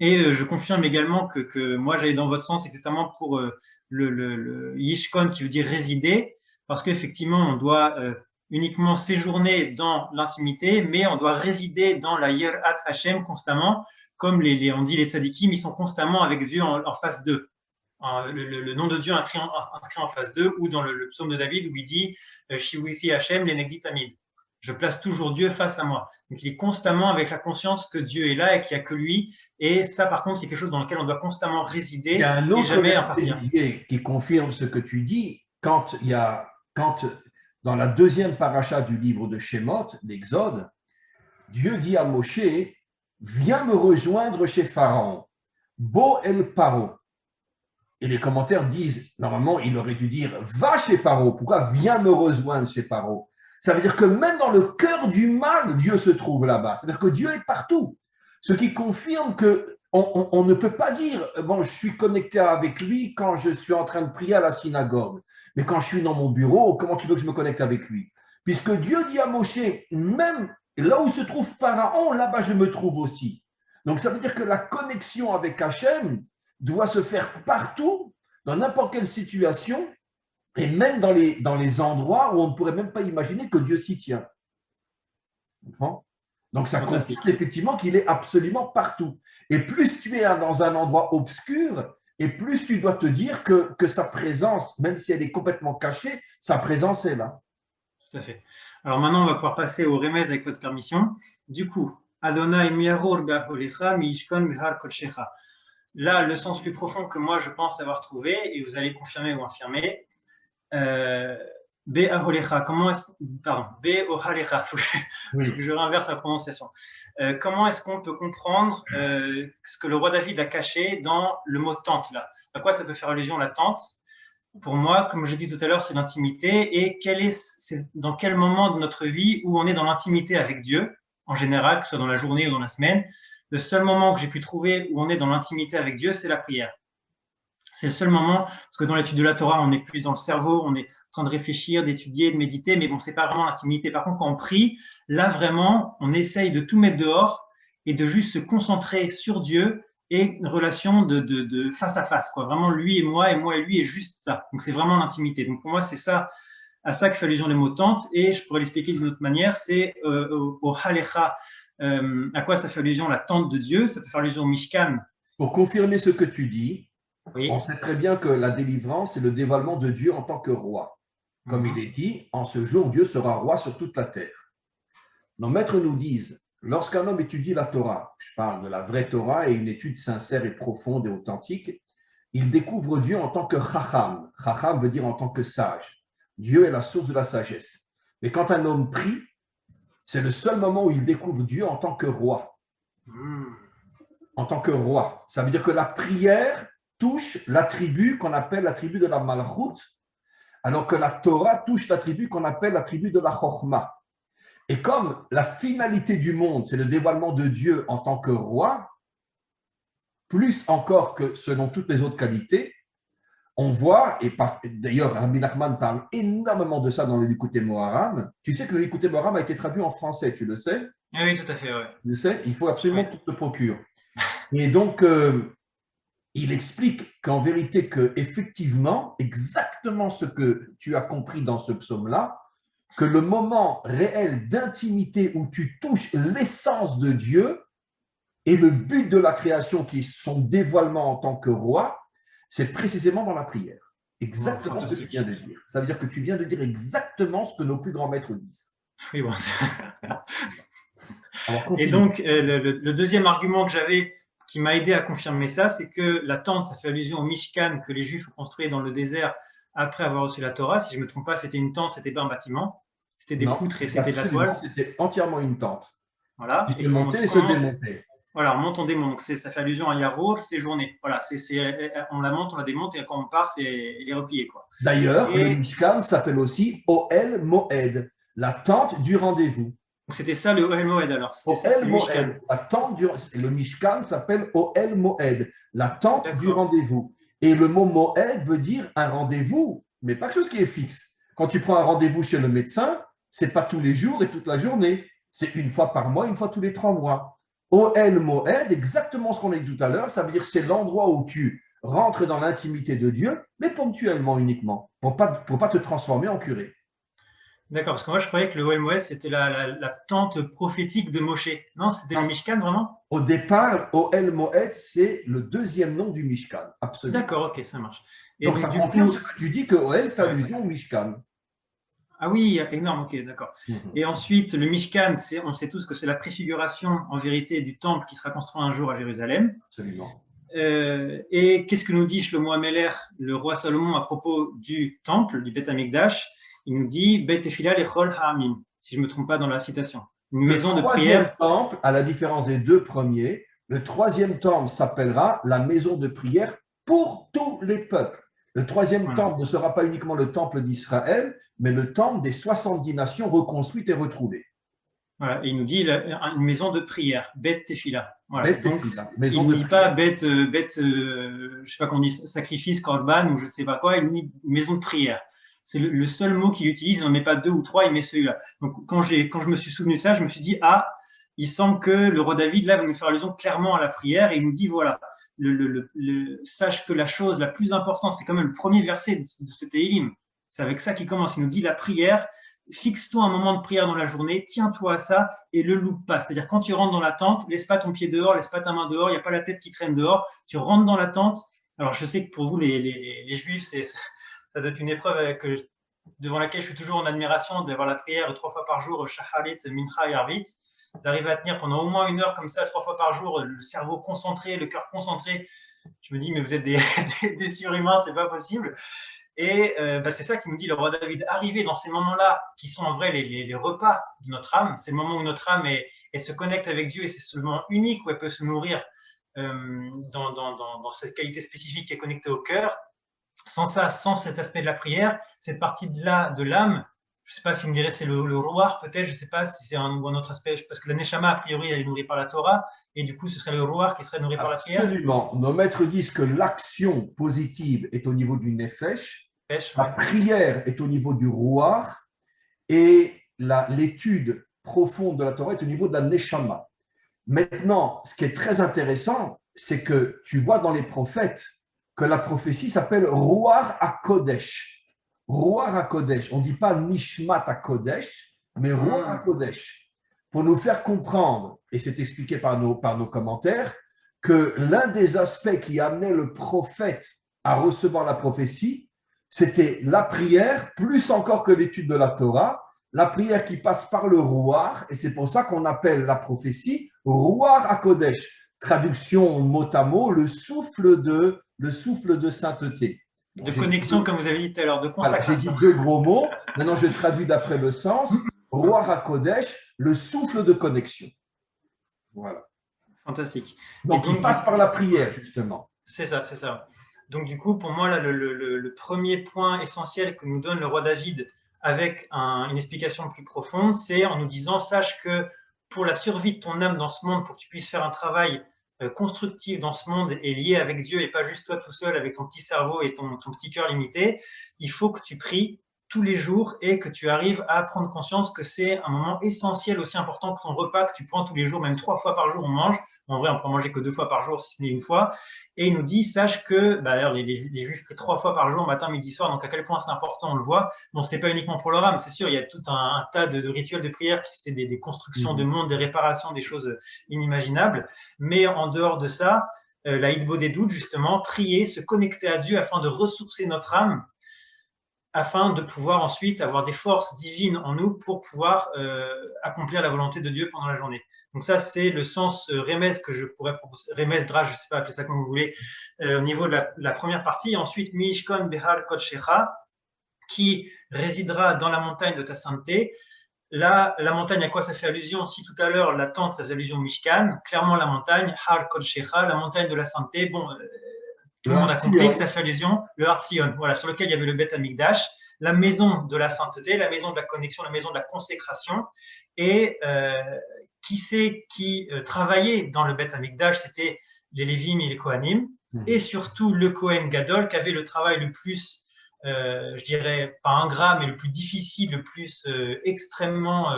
et je confirme également que moi, j'allais dans votre sens, exactement pour le Yishkon, qui veut dire résider, parce qu'effectivement, on doit uniquement séjourner dans l'intimité, mais on doit résider dans la Yirat Hashem constamment, comme on dit les tzadikim, ils sont constamment avec Dieu en face d'eux. Le nom de Dieu inscrit en face d'eux, ou dans le psaume de David où il dit Shiwiti Hashem lenegdi tamid. Je place toujours Dieu face à moi. Donc il est constamment avec la conscience que Dieu est là et qu'il n'y a que lui. Et ça, par contre, c'est quelque chose dans lequel on doit constamment résider. Il y a un autre verset qui confirme ce que tu dis. Quand dans la deuxième paracha du livre de Shemot, l'Exode, Dieu dit à Moshe, viens me rejoindre chez Pharaon. Bo el Paro. Et les commentaires disent, normalement, il aurait dû dire, va chez Paro. Pourquoi viens me rejoindre chez Paro? Ça veut dire que même dans le cœur du mal, Dieu se trouve là-bas. C'est-à-dire que Dieu est partout. Ce qui confirme que on ne peut pas dire, bon, je suis connecté avec lui quand je suis en train de prier à la synagogue. Mais quand je suis dans mon bureau, comment tu veux que je me connecte avec lui? Puisque Dieu dit à Moshe, même là où se trouve Pharaon, là-bas je me trouve aussi. Donc ça veut dire que la connexion avec Hachem doit se faire partout, dans n'importe quelle situation, et même dans les endroits où on ne pourrait même pas imaginer que Dieu s'y tient. Donc ça confirme effectivement qu'il est absolument partout. Et plus tu es dans un endroit obscur, et plus tu dois te dire que sa présence, même si elle est complètement cachée, sa présence est là. Tout à fait. Alors maintenant, on va pouvoir passer au remez avec votre permission. Du coup, Adonai miaror be'aholecha mi'ishkon behar kolshecha. Là, le sens plus profond que moi, je pense avoir trouvé, et vous allez confirmer ou infirmer, Be'aholecha, comment est-ce pardon, Be'ohalecha, faut que je réinverse la prononciation. Comment est-ce qu'on peut comprendre ce que le roi David a caché dans le mot tente là? À quoi ça peut faire allusion la tente? Pour moi, comme j'ai dit tout à l'heure, c'est l'intimité. Et c'est dans quel moment de notre vie où on est dans l'intimité avec Dieu, en général, que ce soit dans la journée ou dans la semaine, le seul moment que j'ai pu trouver où on est dans l'intimité avec Dieu, c'est la prière. C'est le seul moment, parce que dans l'étude de la Torah, on est plus dans le cerveau, on est en train de réfléchir, d'étudier, de méditer, mais bon, c'est pas vraiment l'intimité. Par contre, quand on prie, là vraiment, on essaye de tout mettre dehors et de juste se concentrer sur Dieu et une relation de face à face, quoi. Vraiment lui et moi et lui et juste ça. Donc c'est vraiment l'intimité. Donc pour moi, c'est ça, à ça que fait allusion les mots tente, et je pourrais l'expliquer d'une autre manière, c'est au Halecha. À quoi ça fait allusion la tente de Dieu? Ça peut faire allusion au Mishkan. Pour confirmer ce que tu dis, oui. On sait très bien que la délivrance, c'est le dévoilement de Dieu en tant que roi. Comme il est dit, en ce jour, Dieu sera roi sur toute la terre. Nos maîtres nous disent, lorsqu'un homme étudie la Torah, je parle de la vraie Torah et une étude sincère et profonde et authentique, il découvre Dieu en tant que Chacham. Chacham veut dire en tant que sage. Dieu est la source de la sagesse. Mais quand un homme prie, c'est le seul moment où il découvre Dieu en tant que roi. En tant que roi. Ça veut dire que la prière touche l'attribut qu'on appelle l'attribut de la Malchut, alors que la Torah touche l'attribut qu'on appelle l'attribut de la Chokhmah. Et comme la finalité du monde, c'est le dévoilement de Dieu en tant que roi, plus encore que selon toutes les autres qualités, on voit, et d'ailleurs Rabbi Nachman parle énormément de ça dans le Likutei Moharan. Tu sais que le Likutei Moharan a été traduit en français, tu le sais? Oui, tout à fait, ouais. Tu le sais? Il faut absolument que tu te le procures. Et donc, il explique qu'en vérité, effectivement, exactement ce que tu as compris dans ce psaume-là, que le moment réel d'intimité où tu touches l'essence de Dieu et le but de la création qui est son dévoilement en tant que roi, c'est précisément dans la prière. Exactement ce que tu viens de dire. Ça veut dire que tu viens de dire exactement ce que nos plus grands maîtres disent. Oui, bon, et donc, le deuxième argument que j'avais qui m'a aidé à confirmer ça, c'est que la tente, ça fait allusion au Mishkan que les Juifs ont construit dans le désert après avoir reçu la Torah. Si je ne me trompe pas, c'était une tente, c'était pas un bâtiment. C'était des poutres et c'était de la toile. C'était entièrement une tente. Voilà. Et monter et se démonter. Voilà, on monte, on démonte. Donc ça fait allusion à Yarour, c'est journée. Voilà, on la monte, on la démonte, et quand on part, elle est repliée, quoi. D'ailleurs, le Mishkan s'appelle aussi Ohel Moed, la tente du rendez-vous. C'était ça le Ohel Moed alors. Ohel Moed, la tente le Mishkan s'appelle Ohel Moed, la tente du rendez-vous. Et le mot Moed veut dire un rendez-vous, mais pas quelque chose qui est fixe. Quand tu prends un rendez-vous chez le médecin, c'est pas tous les jours et toute la journée. C'est une fois par mois, une fois tous les 3 mois. Ohel Moed, exactement ce qu'on a dit tout à l'heure, ça veut dire c'est l'endroit où tu rentres dans l'intimité de Dieu, mais ponctuellement uniquement, pour pas te transformer en curé. D'accord, parce que moi je croyais que le Ohel Moed c'était la tente prophétique de Moshe. Non, c'était le Mishkan vraiment? Au départ, Ohel Moed, c'est le deuxième nom du Mishkan, absolument. D'accord, ok, ça marche. Et donc ça confirme ce que tu dis que Ohel fait allusion au Mishkan. Ah oui, énorme, ok, d'accord. Et ensuite, le Mishkan, on sait tous que c'est la préfiguration en vérité du temple qui sera construit un jour à Jérusalem. Absolument. Et qu'est-ce que nous dit Shlomo Ameler, le roi Salomon, à propos du temple, du Beth Amikdash? Il nous dit Bet Tefila lechol ha'amim, si je ne me trompe pas dans la citation. une Le maison de troisième prière. temple, à la différence des deux premiers, le troisième temple s'appellera la maison de prière pour tous les peuples. Le troisième Voilà. temple ne sera pas uniquement le temple d'Israël, mais le temple des 70 nations reconstruites et retrouvées. Voilà. Et il nous dit une maison de prière, Bet Tefila. Voilà. Bet Donc, Tefila, maison il de ne dit pas prière. je sais pas comment on dit, sacrifice, korban ou je ne sais pas quoi, il dit maison de prière. C'est le seul mot qu'il utilise, il n'en met pas deux ou trois, il met celui-là. Donc, quand je me suis souvenu de ça, je me suis dit, ah, il semble que le roi David, là, va nous faire allusion clairement à la prière et il nous dit, voilà, sache que la chose la plus importante, c'est quand même le premier verset de ce Tehillim. C'est avec ça qu'il commence. Il nous dit, la prière, fixe-toi un moment de prière dans la journée, tiens-toi à ça et le loupe pas. C'est-à-dire quand tu rentres dans la tente, laisse pas ton pied dehors, laisse pas ta main dehors, il n'y a pas la tête qui traîne dehors, tu rentres dans la tente. Alors je sais que pour vous les juifs, ça doit être une épreuve devant laquelle je suis toujours en admiration d'avoir la prière 3 fois par jour, Shacharit, Mincha et Arvit, d'arriver à tenir pendant au moins 1 heure comme ça, 3 fois par jour, le cerveau concentré, le cœur concentré. Je me dis, mais vous êtes des surhumains, c'est pas possible. Et c'est ça qui nous dit le roi David. Arriver dans ces moments-là, qui sont en vrai les repas de notre âme, c'est le moment où notre âme se connecte avec Dieu et c'est ce moment unique où elle peut se nourrir dans cette qualité spécifique qui est connectée au cœur. Sans ça, sans cet aspect de la prière, cette partie-là de l'âme, je ne sais pas si vous me direz c'est le roar peut-être, je ne sais pas si c'est un autre aspect, parce que la neshama, a priori, elle est nourrie par la Torah, et du coup, ce serait le roar qui serait nourri par la prière. Absolument. Nos maîtres disent que l'action positive est au niveau du nefesh, la prière est au niveau du roar, et l'étude profonde de la Torah est au niveau de la neshama. Maintenant, ce qui est très intéressant, c'est que tu vois dans les prophètes que la prophétie s'appelle Roar à Kodesh. Roar à Kodesh. On ne dit pas Nishmat à Kodesh, mais Roar à Kodesh. Pour nous faire comprendre, et c'est expliqué par nos commentaires, que l'un des aspects qui amenait le prophète à recevoir la prophétie, c'était la prière, plus encore que l'étude de la Torah, la prière qui passe par le Roar, et c'est pour ça qu'on appelle la prophétie Roar à Kodesh. Traduction mot à mot, le souffle de sainteté. De connexion, comme vous avez dit tout à l'heure, de consacration. J'ai dit 2 gros mots. Maintenant, je traduis d'après le sens. Roar HaKodesh, le souffle de connexion. Voilà. Fantastique. Donc, il passe par la prière, justement. C'est ça, c'est ça. Donc, du coup, pour moi, là, le premier point essentiel que nous donne le roi David avec une explication plus profonde, c'est en nous disant, sache que pour la survie de ton âme dans ce monde, pour que tu puisses faire un travail constructif dans ce monde et lié avec Dieu et pas juste toi tout seul avec ton petit cerveau et ton petit cœur limité, il faut que tu pries tous les jours et que tu arrives à prendre conscience que c'est un moment essentiel, aussi important que ton repas que tu prends tous les jours, même 3 fois par jour on mange. En vrai, on peut manger que 2 fois par jour, si ce n'est 1 fois. Et il nous dit, sache que, d'ailleurs, les Juifs prient 3 fois par jour, matin, midi, soir, donc à quel point c'est important, on le voit. Bon, c'est pas uniquement pour leur âme, c'est sûr, il y a tout un tas de rituels de prière qui c'était des constructions de monde, des réparations, des choses inimaginables. Mais en dehors de ça, la Hitbo des doutes, justement, prier, se connecter à Dieu afin de ressourcer notre âme, afin de pouvoir ensuite avoir des forces divines en nous pour pouvoir accomplir la volonté de Dieu pendant la journée. Donc ça, c'est le sens Remez que je pourrais proposer, Remez Drach, je ne sais pas appeler ça comme vous voulez, au niveau de la première partie. Ensuite, Mishkon Behar Kodshecha, qui résidera dans la montagne de ta sainteté. Là, la montagne, à quoi ça fait allusion? Si tout à l'heure, la tente, ça faisait allusion au Mishkan, clairement la montagne, Har Kodshecha, la montagne de la sainteté. Bon, tout le monde a compris que ça fait allusion, le Har Sion, voilà, sur lequel il y avait le Beth Amikdash, la maison de la sainteté, la maison de la connexion, la maison de la consécration. Et qui c'est qui travaillait dans le Beth Amikdash? C'était les Lévim et les Kohanim, et surtout le Kohen Gadol, qui avait le travail le plus, je dirais, pas ingrat, mais le plus difficile, le plus extrêmement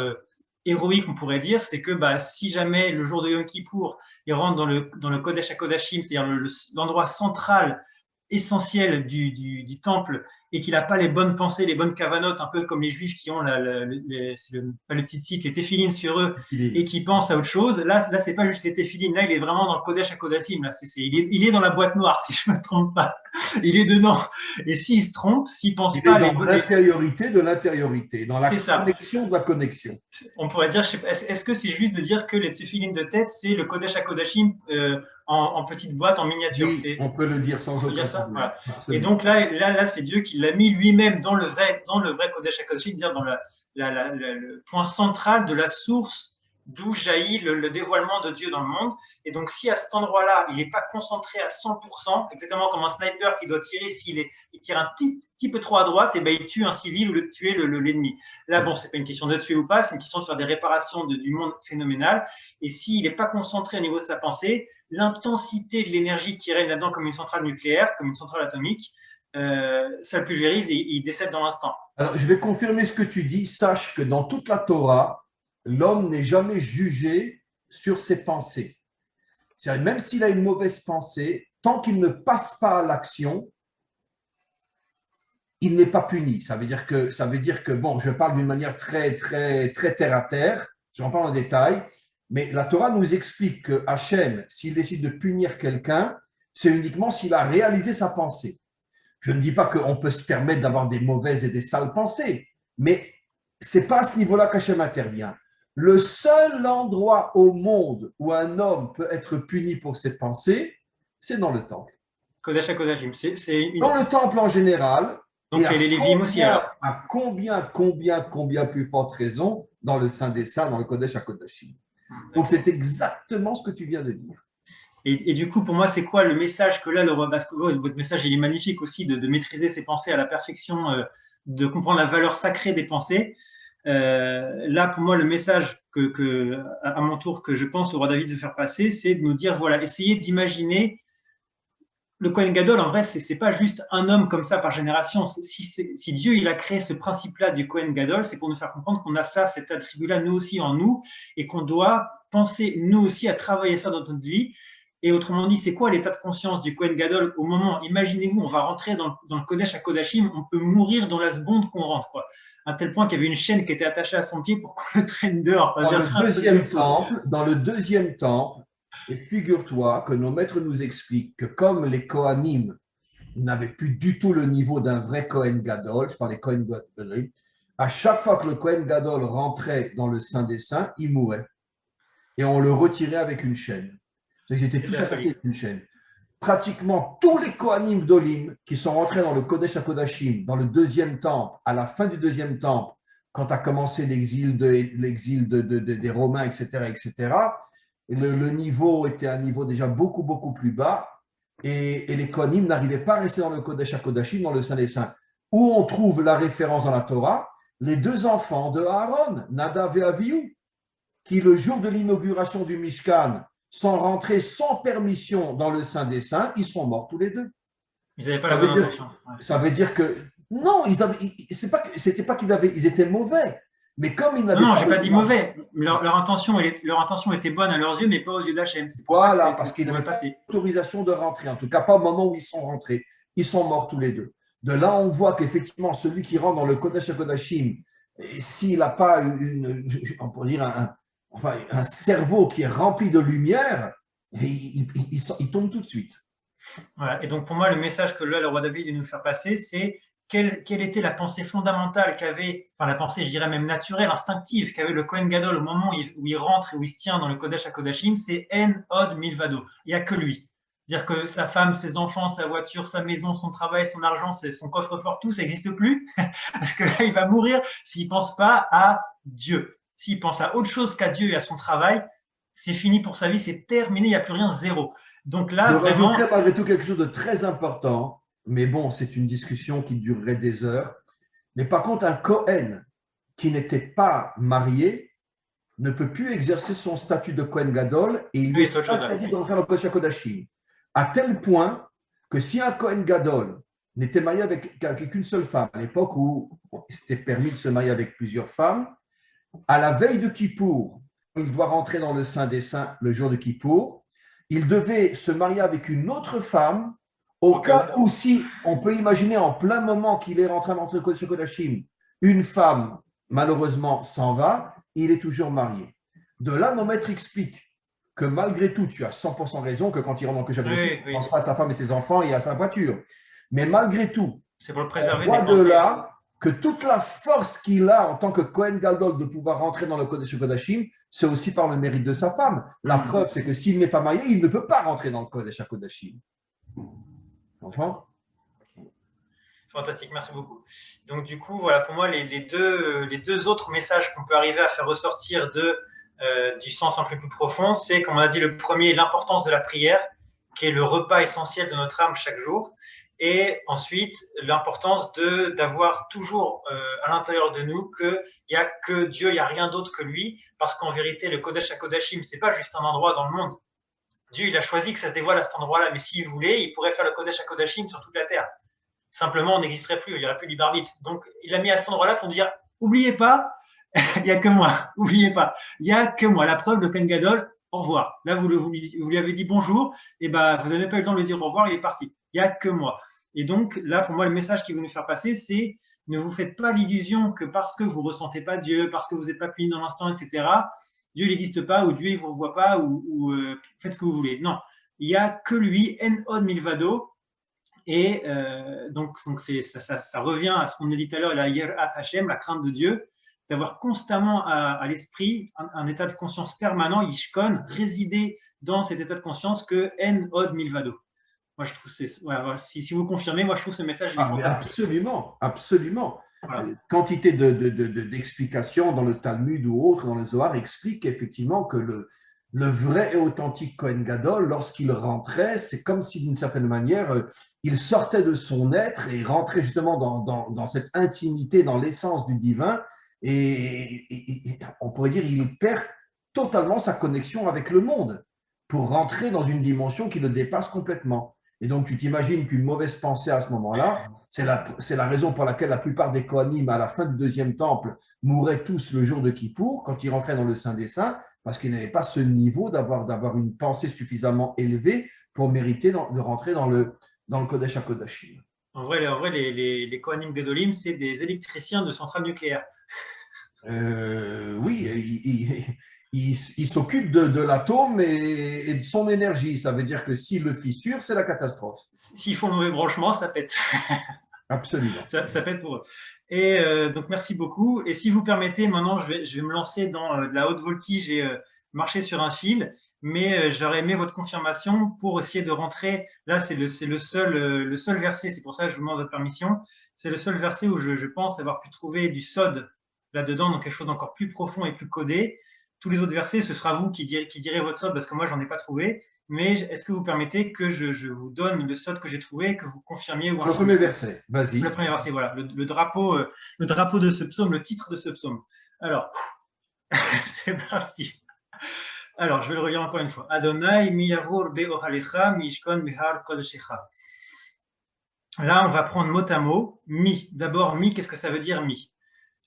héroïque, on pourrait dire, c'est que si jamais le jour de Yom Kippour, il rentre dans le Kodesh HaKodashim, c'est-à-dire l'endroit central, essentiel du temple, et qu'il n'a pas les bonnes pensées, les bonnes kavanotes, un peu comme les juifs qui ont pas le tzitzit, les téphilines sur eux, et qui pensent à autre chose. Là c'est pas juste les téphilines, là il est vraiment dans le Kodesh HaKodashim, là, il est dans la boîte noire, si je ne me trompe pas. Il est dedans. Et s'il se trompe, s'il pense pas... Il est dans l'intériorité de l'intériorité, dans la connexion de la connexion. On pourrait dire, est-ce que c'est juste de dire que les téphilines de tête, c'est le Kodesh HaKodashim en petite boîte, en miniature? Oui, on peut le dire sans aucun problème. Voilà. Et donc là c'est Dieu qui l'a mis lui-même dans le vrai Kodesh HaKodashim, dire dans le point central de la source d'où jaillit le dévoilement de Dieu dans le monde. Et donc, si à cet endroit-là, il n'est pas concentré à 100%, exactement comme un sniper qui doit tirer, il tire un petit peu trop à droite, et ben, il tue un civil ou le tuer l'ennemi. Là, bon, c'est pas une question de tuer ou pas, c'est une question de faire des réparations du monde phénoménal. Et s'il n'est pas concentré au niveau de sa pensée, l'intensité de l'énergie qui règne là-dedans, comme une centrale nucléaire, comme une centrale atomique, ça le pulvérise et il décède dans l'instant. Alors, je vais confirmer ce que tu dis. Sache que dans toute la Torah, l'homme n'est jamais jugé sur ses pensées. C'est-à-dire, même s'il a une mauvaise pensée, tant qu'il ne passe pas à l'action, il n'est pas puni. Ça veut dire que, bon, je parle d'une manière très, très, très terre à terre, j'en parle en détail, mais la Torah nous explique que Hachem, s'il décide de punir quelqu'un, c'est uniquement s'il a réalisé sa pensée. Je ne dis pas qu'on peut se permettre d'avoir des mauvaises et des sales pensées, mais ce n'est pas à ce niveau-là qu'Hachem intervient. Le seul endroit au monde où un homme peut être puni pour ses pensées, c'est dans le temple. Kodesh HaKodashim. Dans le temple en général, donc et les Lévi'im aussi alors. À combien plus forte raison dans le Saint des Saints, dans le Kodesh HaKodashim. Donc c'est exactement ce que tu viens de dire. Et du coup, pour moi, c'est quoi le message que là, le roi Bascovo, votre message, il est magnifique aussi de maîtriser ses pensées à la perfection, de comprendre la valeur sacrée des pensées. Là, pour moi, le message à mon tour, que je pense au roi David de faire passer, c'est de nous dire, voilà, essayez d'imaginer le Kohen Gadol. En vrai, c'est pas juste un homme comme ça par génération. Si Dieu il a créé ce principe-là du Kohen Gadol, c'est pour nous faire comprendre qu'on a ça, cet attribut-là, nous aussi en nous, et qu'on doit penser, nous aussi, à travailler ça dans notre vie. Et autrement dit, c'est quoi l'état de conscience du Kohen Gadol au moment, imaginez-vous, on va rentrer dans le Kodesh HaKodashim, on peut mourir dans la seconde qu'on rentre, quoi. À tel point qu'il y avait une chaîne qui était attachée à son pied pour qu'on le traîne dehors. Dans le deuxième temple, et figure-toi que nos maîtres nous expliquent que comme les Kohanim n'avaient plus du tout le niveau d'un vrai Kohen Gadol, je parle des Kohen Gadol, à chaque fois que le Kohen Gadol rentrait dans le Saint des Saints, il mourait. Et on le retirait avec une chaîne. Ils étaient tous attachés avec une chaîne. Pratiquement tous les Kohanim d'Olim qui sont rentrés dans le Kodesh HaKodashim, dans le deuxième temple, à la fin du deuxième temple, quand a commencé l'exil des Romains, etc., le niveau était un niveau déjà beaucoup plus bas, et les Kohanim n'arrivaient pas à rester dans le Kodesh HaKodashim, dans le Saint des Saints. Où on trouve la référence dans la Torah, les deux enfants de Aaron, Nadav et Avihu, qui le jour de l'inauguration du Mishkan sont rentrés sans permission dans le Saint des Saints, ils sont morts tous les deux. Ils n'avaient pas la bonne intention. Ça veut dire que non, c'était pas ils étaient mauvais, mais comme ils n'avaient pas. Non, j'ai pas dit mauvais. Leur intention était bonne à leurs yeux, mais pas aux yeux d'Hachem. Voilà, parce qu'ils n'avaient pas l'autorisation de rentrer, en tout cas pas au moment où ils sont rentrés. Ils sont morts tous les deux. De là, on voit qu'effectivement, celui qui rentre dans le Kodesh HaKodashim, s'il n'a pas on pourrait dire un cerveau qui est rempli de lumière, il tombe tout de suite. Voilà. Et donc, pour moi, le message que là, le roi David veut nous faire passer, c'est quelle était la pensée fondamentale qu'avait, enfin la pensée, je dirais même naturelle, instinctive, qu'avait le Kohen Gadol au moment où il rentre et où il se tient dans le Kodesh HaKodashim, c'est En Od Milvado. Il n'y a que lui. Dire que sa femme, ses enfants, sa voiture, sa maison, son travail, son argent, son coffre-fort, tout, ça n'existe plus. Parce que là, il va mourir s'il ne pense pas à Dieu. S'il pense à autre chose qu'à Dieu et à son travail, c'est fini pour sa vie, c'est terminé, il n'y a plus rien, zéro. Donc là, je rajouterais malgré tout quelque chose de très important, mais bon, c'est une discussion qui durerait des heures. Mais par contre, un Kohen qui n'était pas marié ne peut plus exercer son statut de Kohen Gadol et il lui est interdit d'entrer dans le Kodesh HaKodashim. À tel point que si un Kohen Gadol n'était marié avec qu'une seule femme, à l'époque où c'était permis de se marier avec plusieurs femmes, à la veille de Kippour, il doit rentrer dans le Saint des Saints le jour de Kippour, il devait se marier avec une autre femme au cas où, si on peut imaginer en plein moment qu'il est en train d'entrer au Kodesh HaKodashim, une femme malheureusement s'en va, il est toujours marié. De là, nos maîtres expliquent que malgré tout, tu as 100% raison que quand il rentre dans le Kodesh HaKodashim, il ne pense pas à sa femme et ses enfants et à sa voiture. Mais malgré tout, c'est pour le préserver on voit de là que toute la force qu'il a en tant que Kohen Gadol de pouvoir rentrer dans le Kodesh HaKodashim, c'est aussi par le mérite de sa femme. La preuve, c'est que s'il n'est pas marié, il ne peut pas rentrer dans le Kodesh HaKodashim. Comprends? Fantastique, merci beaucoup. Donc du coup, voilà, pour moi, les deux autres messages qu'on peut arriver à faire ressortir de du sens un peu plus profond, c'est, comme on a dit, le premier, l'importance de la prière, qui est le repas essentiel de notre âme chaque jour. Et ensuite, l'importance d'avoir toujours à l'intérieur de nous qu'il n'y a que Dieu, il n'y a rien d'autre que lui, parce qu'en vérité, le Kodesh HaKodashim, ce n'est pas juste un endroit dans le monde. Dieu, il a choisi que ça se dévoile à cet endroit-là, mais s'il voulait, il pourrait faire le Kodesh HaKodashim sur toute la terre. Simplement, on n'existerait plus, il n'y aurait plus libre arbitre. Donc, il a mis à cet endroit-là pour nous dire, oubliez pas, il n'y a que moi, oubliez pas, il n'y a que moi. La preuve, le Kohen Gadol, au revoir. Là, vous lui avez dit bonjour, et ben, vous n'avez pas eu le temps de lui dire au revoir, il est parti. Il n'y a que moi. Et donc, là, pour moi, le message qu'il veut nous faire passer, c'est ne vous faites pas l'illusion que parce que vous ne ressentez pas Dieu, parce que vous n'êtes pas puni dans l'instant, etc., Dieu n'existe pas, ou Dieu ne vous voit pas, ou faites ce que vous voulez. Non, il n'y a que lui, en od milvado. Et donc ça revient à ce qu'on a dit tout à l'heure, la Yirat Hashem, la crainte de Dieu, d'avoir constamment à l'esprit un état de conscience permanent, Yishkon, résider dans cet état de conscience que en od milvado. Moi, je trouve, voilà, si vous confirmez, moi, je trouve ce message fantastique. Absolument, absolument. Voilà. Quantité d'explications dans le Talmud ou autre, dans le Zohar, explique effectivement que le vrai et authentique Kohen Gadol, lorsqu'il rentrait, c'est comme si d'une certaine manière, il sortait de son être et rentrait justement dans cette intimité, dans l'essence du divin, et on pourrait dire il perd totalement sa connexion avec le monde pour rentrer dans une dimension qui le dépasse complètement. Et donc, tu t'imagines qu'une mauvaise pensée à ce moment-là, c'est la raison pour laquelle la plupart des Kohanim, à la fin du deuxième temple, mouraient tous le jour de Kippour, quand ils rentraient dans le Saint des Saints, parce qu'ils n'avaient pas ce niveau d'avoir une pensée suffisamment élevée pour mériter de rentrer dans le Kodesh HaKodashim. En vrai, les Kohanim Gedolim, c'est des électriciens de centrales nucléaires. Oui, il s'occupe de l'atome et de son énergie. Ça veut dire que s'il le fissure, c'est la catastrophe. S'ils font mauvais branchement, ça pète. Absolument. Ça pète pour eux. Et donc, merci beaucoup. Et si vous permettez, maintenant, je vais me lancer dans de la haute voltige et marcher sur un fil. Mais j'aurais aimé votre confirmation pour essayer de rentrer. Là, c'est le seul verset, c'est pour ça que je vous demande votre permission. C'est le seul verset où je pense avoir pu trouver du sod là-dedans, donc quelque chose d'encore plus profond et plus codé. Tous les autres versets, ce sera vous qui direz votre sod parce que moi, j'en ai pas trouvé. Mais est-ce que vous permettez que je vous donne le sod que j'ai trouvé, que vous confirmiez Le premier verset, vas-y. Le premier verset, voilà. Le drapeau de ce psaume, le titre de ce psaume. Alors, c'est parti. Alors, je vais le relire encore une fois. Adonai mi yavur be'ohalecha mi yishkon behar kodeshecha. Là, on va prendre mot à mot. Mi. D'abord, mi, qu'est-ce que ça veut dire mi?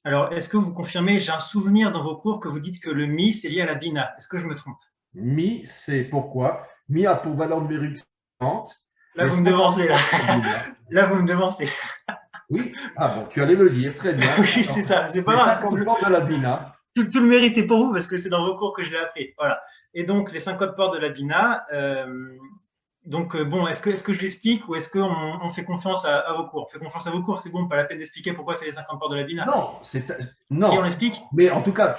Alors, est-ce que vous confirmez, j'ai un souvenir dans vos cours que vous dites que le mi, c'est lié à la bina. Est-ce que je me trompe? Mi, c'est pourquoi? Mi a pour valeur numérique 50. Là, vous me devancez. Là, vous me devancez. Oui, ah bon, tu allais le dire, très bien. Oui, c'est ça, c'est pas grave. 50 portes de la bina. Tout le mérite est pour vous parce que c'est dans vos cours que je l'ai appris. Voilà. Et donc, les 50 portes de la bina. Bon, est-ce que je l'explique ou est-ce qu'on fait confiance à vos cours? On fait confiance à vos cours, c'est bon, pas la peine d'expliquer pourquoi c'est les 50 portes de la bina. Non. Et on l'explique? Mais en tout cas,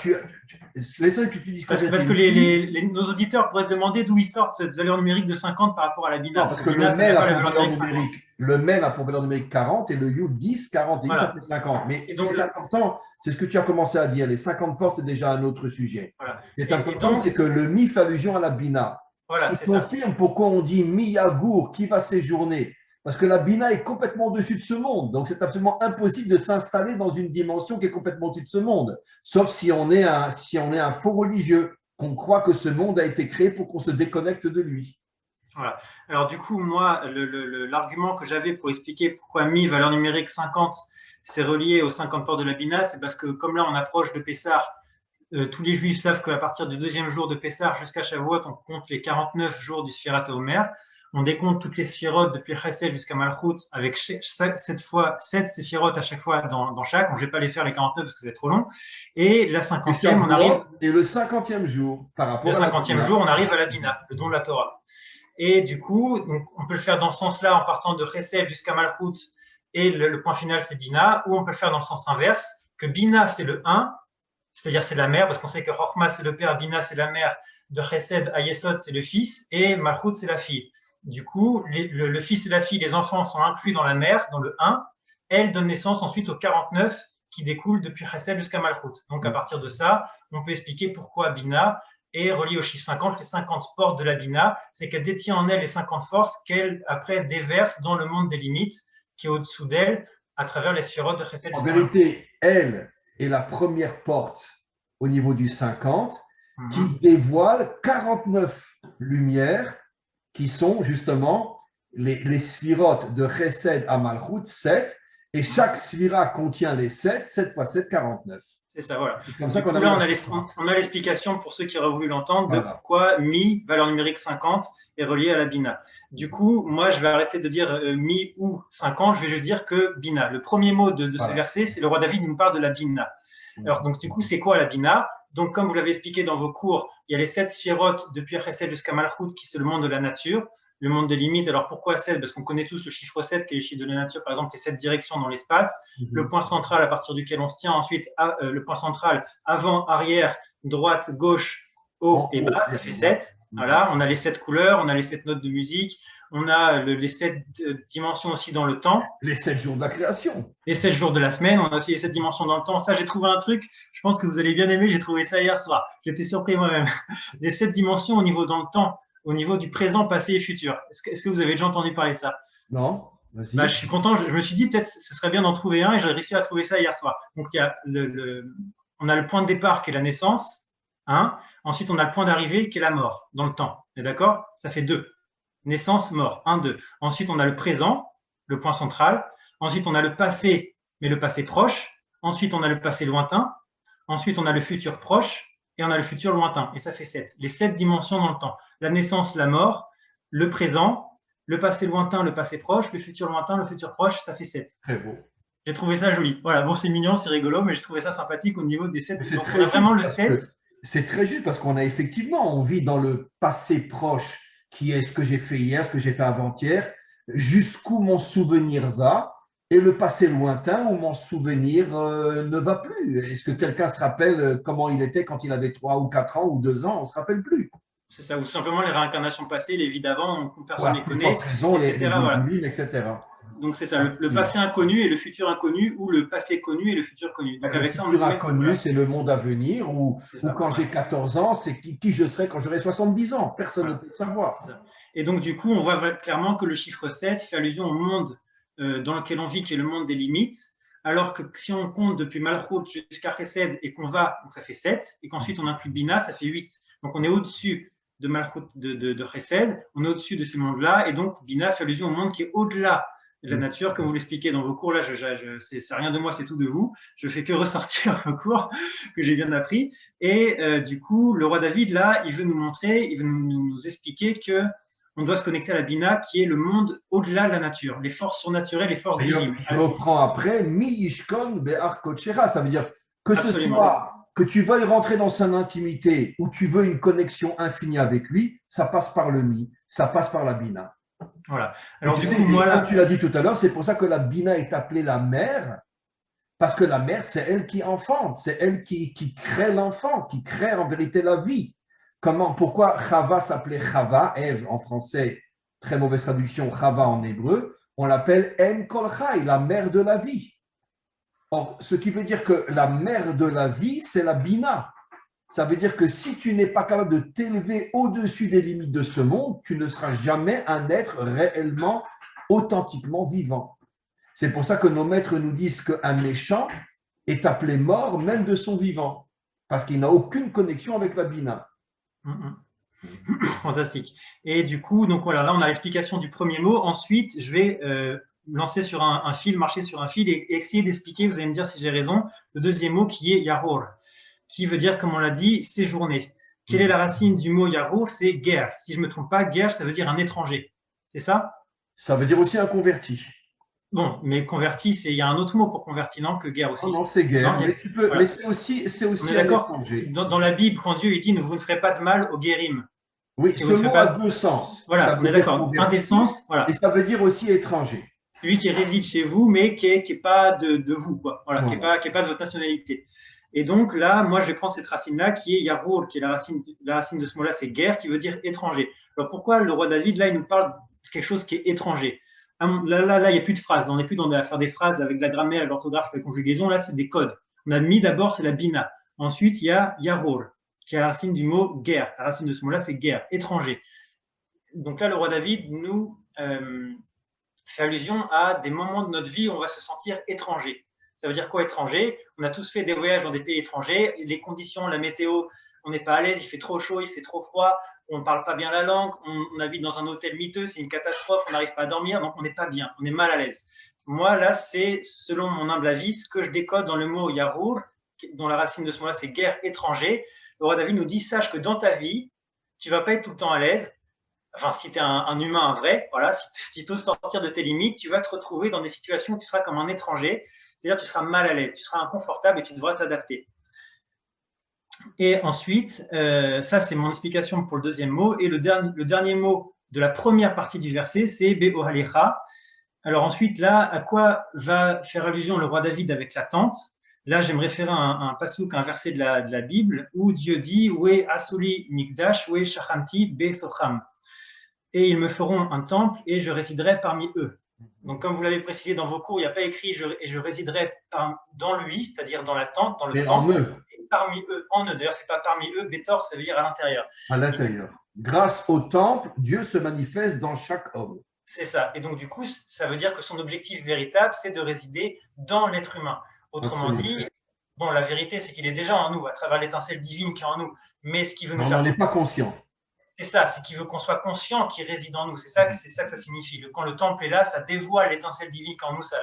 les seuls que tu dis parce que nos auditeurs pourraient se demander d'où ils sortent cette valeur numérique de 50 par rapport à la bina. Non, parce que le même a pour valeur numérique 40 et le Yud 10, 40 et voilà. Ça fait 50. Mais ce qui est important, c'est ce que tu as commencé à dire. Les 50 portes, c'est déjà un autre sujet. Voilà. Ce qui est important, c'est que le mi fait allusion à la bina. Voilà, ce qui confirme pourquoi on dit mi yagour, qui va séjourner. Parce que la bina est complètement au-dessus de ce monde. Donc, c'est absolument impossible de s'installer dans une dimension qui est complètement au-dessus de ce monde. Sauf si on est un faux religieux, qu'on croit que ce monde a été créé pour qu'on se déconnecte de lui. Voilà. Alors, du coup, moi, l'argument que j'avais pour expliquer pourquoi mi, valeur numérique 50, c'est relié aux 50 portes de la bina, c'est parce que comme là, on approche de Pessah, tous les Juifs savent qu'à partir du deuxième jour de Pessah jusqu'à Shavuot, on compte les 49 jours du Sfirat HaOmer. On décompte toutes les Sfirot depuis Chesed jusqu'à Malchut avec 7 Sfirot à chaque fois dans chaque. Je ne vais pas les faire les 49 parce que c'est trop long. Et la 50e, on arrive. Et le 50e jour, par rapport à la 50e jour, on arrive à la Bina, le don de la Torah. Et du coup, donc, on peut le faire dans ce sens-là en partant de Chesed jusqu'à Malchut et le point final, c'est Bina, ou on peut le faire dans le sens inverse, que Bina, c'est le 1. C'est-à-dire c'est la mère, parce qu'on sait que Chochma c'est le père, Bina c'est la mère, de Chesed à Yesod c'est le fils, et Malchut c'est la fille. Du coup, le fils et la fille, les enfants sont inclus dans la mère, dans le 1. Elle donne naissance ensuite aux 49 qui découle depuis Chesed jusqu'à Malchut. Donc, à partir de ça, on peut expliquer pourquoi Bina est reliée au chiffre 50, les 50 portes de la Bina, c'est qu'elle détient en elle les 50 forces qu'elle, après, déverse dans le monde des limites, qui est au-dessous d'elle, à travers les sphirotes de Chesed. En vérité, elle est la première porte au niveau du 50 qui dévoile 49 lumières qui sont justement les sphirotes de Chesed à Malchut, 7, et chaque sphira contient les 7, 7 fois 7, 49. C'est ça, voilà. C'est comme ça qu'on là, on a l'explication pour ceux qui auraient voulu l'entendre de pourquoi Mi, valeur numérique 50, est relié à la Bina. Du coup, moi, je vais arrêter de dire Mi ou 50, je vais juste dire que Bina. Le premier mot de ce verset, c'est le roi David nous parle de la Bina. Alors, donc, du coup, c'est quoi la Bina? Donc, comme vous l'avez expliqué dans vos cours, il y a les 7 sphirotes depuis Chesed jusqu'à Malchut, qui c'est le monde de la nature, le monde des limites. Alors, pourquoi 7? Parce qu'on connaît tous le chiffre 7, qui est le chiffre de la nature, par exemple, les 7 directions dans l'espace, le point central à partir duquel on se tient, ensuite, le point central avant, arrière, droite, gauche, haut et bas, ça fait 7. Voilà, on a les 7 couleurs, on a les 7 notes de musique, on a les 7 dimensions aussi dans le temps. Les 7 jours de la création. Les 7 jours de la semaine, on a aussi les 7 dimensions dans le temps. Ça, j'ai trouvé un truc, je pense que vous allez bien aimer, j'ai trouvé ça hier soir. J'étais surpris moi-même. Les 7 dimensions au niveau dans le temps, au niveau du présent, passé et futur. Est-ce que vous avez déjà entendu parler de ça? Non. Je suis content, je me suis dit peut-être ce serait bien d'en trouver un et j'ai réussi à trouver ça hier soir. Donc, il y a on a le point de départ qui est la naissance, hein. Ensuite, on a le point d'arrivée qui est la mort dans le temps. D'accord? Ça fait 2. Naissance, mort, 1, 2. Ensuite, on a le présent, le point central. Ensuite, on a le passé, mais le passé proche. Ensuite, on a le passé lointain. Ensuite, on a le futur proche et on a le futur lointain. Et ça fait 7. Les 7 dimensions dans le temps. La naissance, la mort, le présent, le passé lointain, le passé proche, le futur lointain, le futur proche, ça fait 7. Très beau. J'ai trouvé ça joli. Voilà, bon, c'est mignon, c'est rigolo, mais j'ai trouvé ça sympathique au niveau des 7. Donc, on a vraiment le 7. C'est très juste parce qu'on a effectivement, on vit dans le passé proche qui est ce que j'ai fait hier, ce que j'ai fait avant-hier, jusqu'où mon souvenir va, et le passé lointain où mon souvenir ne va plus. Est-ce que quelqu'un se rappelle comment il était quand il avait 3 ou 4 ans ou 2 ans? On ne se rappelle plus. C'est ça, ou simplement les réincarnations passées, les vies d'avant, personne ne les connaît, raison, etc. Etc. Donc c'est ça, le passé inconnu et le futur inconnu, ou le passé connu et le futur connu. Donc, le futur inconnu, c'est le monde à venir, ou quand j'ai 14 ans, c'est qui je serai quand j'aurai 70 ans. Personne ne peut le savoir. Et donc du coup, on voit clairement que le chiffre 7 fait allusion au monde dans lequel on vit, qui est le monde des limites, alors que si on compte depuis Malchut jusqu'à Chesed et qu'on va, donc ça fait 7, et qu'ensuite on inclut Bina, ça fait 8. Donc on est au-dessus de Malchut, de Chesed, on est au-dessus de ces mondes-là, et donc Bina fait allusion au monde qui est au-delà de la nature, comme vous l'expliquez dans vos cours. Là, c'est rien de moi, c'est tout de vous. Je fais que ressortir vos cours que j'ai bien appris. Et du coup, le roi David, là, il veut nous montrer, il veut nous expliquer que on doit se connecter à la Bina, qui est le monde au-delà de la nature, les forces surnaturelles, les forces divines. Il reprend après, Mi Yishkon Be'ar Kochera, ça veut dire que ce soit que tu veuilles rentrer dans son intimité ou tu veux une connexion infinie avec lui, ça passe par le Mi, ça passe par la Bina. Voilà. Alors, du coup, comme tu l'as dit tout à l'heure, c'est pour ça que la Bina est appelée la mère, parce que la mère, c'est elle qui enfante, c'est elle qui crée l'enfant, qui crée en vérité la vie. Pourquoi Chava s'appelait Chava, Ève en français, très mauvaise traduction, Chava en hébreu, on l'appelle Em Kol Chai, la mère de la vie. Or, ce qui veut dire que la mère de la vie, c'est la Bina. Ça veut dire que si tu n'es pas capable de t'élever au-dessus des limites de ce monde, tu ne seras jamais un être réellement, authentiquement vivant. C'est pour ça que nos maîtres nous disent qu'un méchant est appelé mort même de son vivant, parce qu'il n'a aucune connexion avec la Bina. Fantastique. Et du coup, donc voilà, là on a l'explication du premier mot. Ensuite, je vais lancer sur un fil, marcher sur un fil et essayer d'expliquer, vous allez me dire si j'ai raison, le deuxième mot qui est Yahor, qui veut dire, comme on l'a dit, séjourner. Quelle est la racine du mot Yahor? C'est guerre. Si je ne me trompe pas, guerre, ça veut dire un étranger. C'est ça? Ça veut dire aussi un converti. Bon, mais converti, il y a un autre mot pour converti, non? Que guerre aussi. Non, c'est guerre. Non, mais tu peux, voilà. Mais c'est aussi un étranger. Dans la Bible, quand Dieu dit « vous ne ferez pas de mal aux guérim ». Oui, ce mot a deux sens. Voilà, on est d'accord. Un des sens, voilà. Et ça veut dire aussi étranger. Celui qui réside chez vous, mais qui n'est pas de vous, quoi. Voilà, qui n'est pas de votre nationalité. Et donc là, moi, je vais prendre cette racine-là, qui est Yarour, qui est la racine de ce mot-là, c'est guerre, qui veut dire étranger. Alors pourquoi le roi David, là, il nous parle de quelque chose qui est étranger? Là, il n'y a plus de phrases. On n'est plus à faire des phrases avec la grammaire, l'orthographe, la conjugaison. Là, c'est des codes. On a mis d'abord, c'est la bina. Ensuite, il y a yaror, qui est la racine du mot guerre. La racine de ce mot-là, c'est guerre, étranger. Donc là, le roi David nous fait allusion à des moments de notre vie où on va se sentir étranger. Ça veut dire quoi étranger? On a tous fait des voyages dans des pays étrangers. Les conditions, la météo, on n'est pas à l'aise, il fait trop chaud, il fait trop froid, on ne parle pas bien la langue, on habite dans un hôtel miteux, c'est une catastrophe, on n'arrive pas à dormir, donc on n'est pas bien, on est mal à l'aise. Moi, là, c'est, selon mon humble avis, ce que je décode dans le mot yarour, dont la racine de ce mot-là, c'est guerre étranger. Le roi David nous dit, sache que dans ta vie, tu ne vas pas être tout le temps à l'aise. Enfin, si tu es un humain, un vrai, voilà, si tu oses sortir de tes limites, tu vas te retrouver dans des situations où tu seras comme un étranger, c'est-à-dire tu seras mal à l'aise, tu seras inconfortable et tu devras t'adapter. Et ensuite, ça c'est mon explication pour le deuxième mot. Et le dernier mot de la première partie du verset, c'est Be'ohalecha. Alors ensuite, là, à quoi va faire allusion le roi David avec la tente? Là, j'aimerais faire un pasouk, un verset de la Bible, où Dieu dit We asuli mikdash, we shachanti be'socham. Et ils me feront un temple et je résiderai parmi eux. Donc, comme vous l'avez précisé dans vos cours, il n'y a pas écrit je résiderai dans lui, c'est-à-dire dans la tente, dans le temple, et parmi eux, en eux. D'ailleurs, ce n'est pas parmi eux, Bétor, ça veut dire à l'intérieur. À l'intérieur. Grâce au temple, Dieu se manifeste dans chaque homme. C'est ça. Et donc, du coup, ça veut dire que son objectif véritable, c'est de résider dans l'être humain. Autrement dit, bon, la vérité, c'est qu'il est déjà en nous, à travers l'étincelle divine qui est en nous. Mais ce qui veut nous faire. On n'en est pas conscient. C'est ça, c'est qu'il veut qu'on soit conscient qu'il réside en nous. C'est ça que ça signifie. Quand le temple est là, ça dévoile l'étincelle divine qu'en nous, ça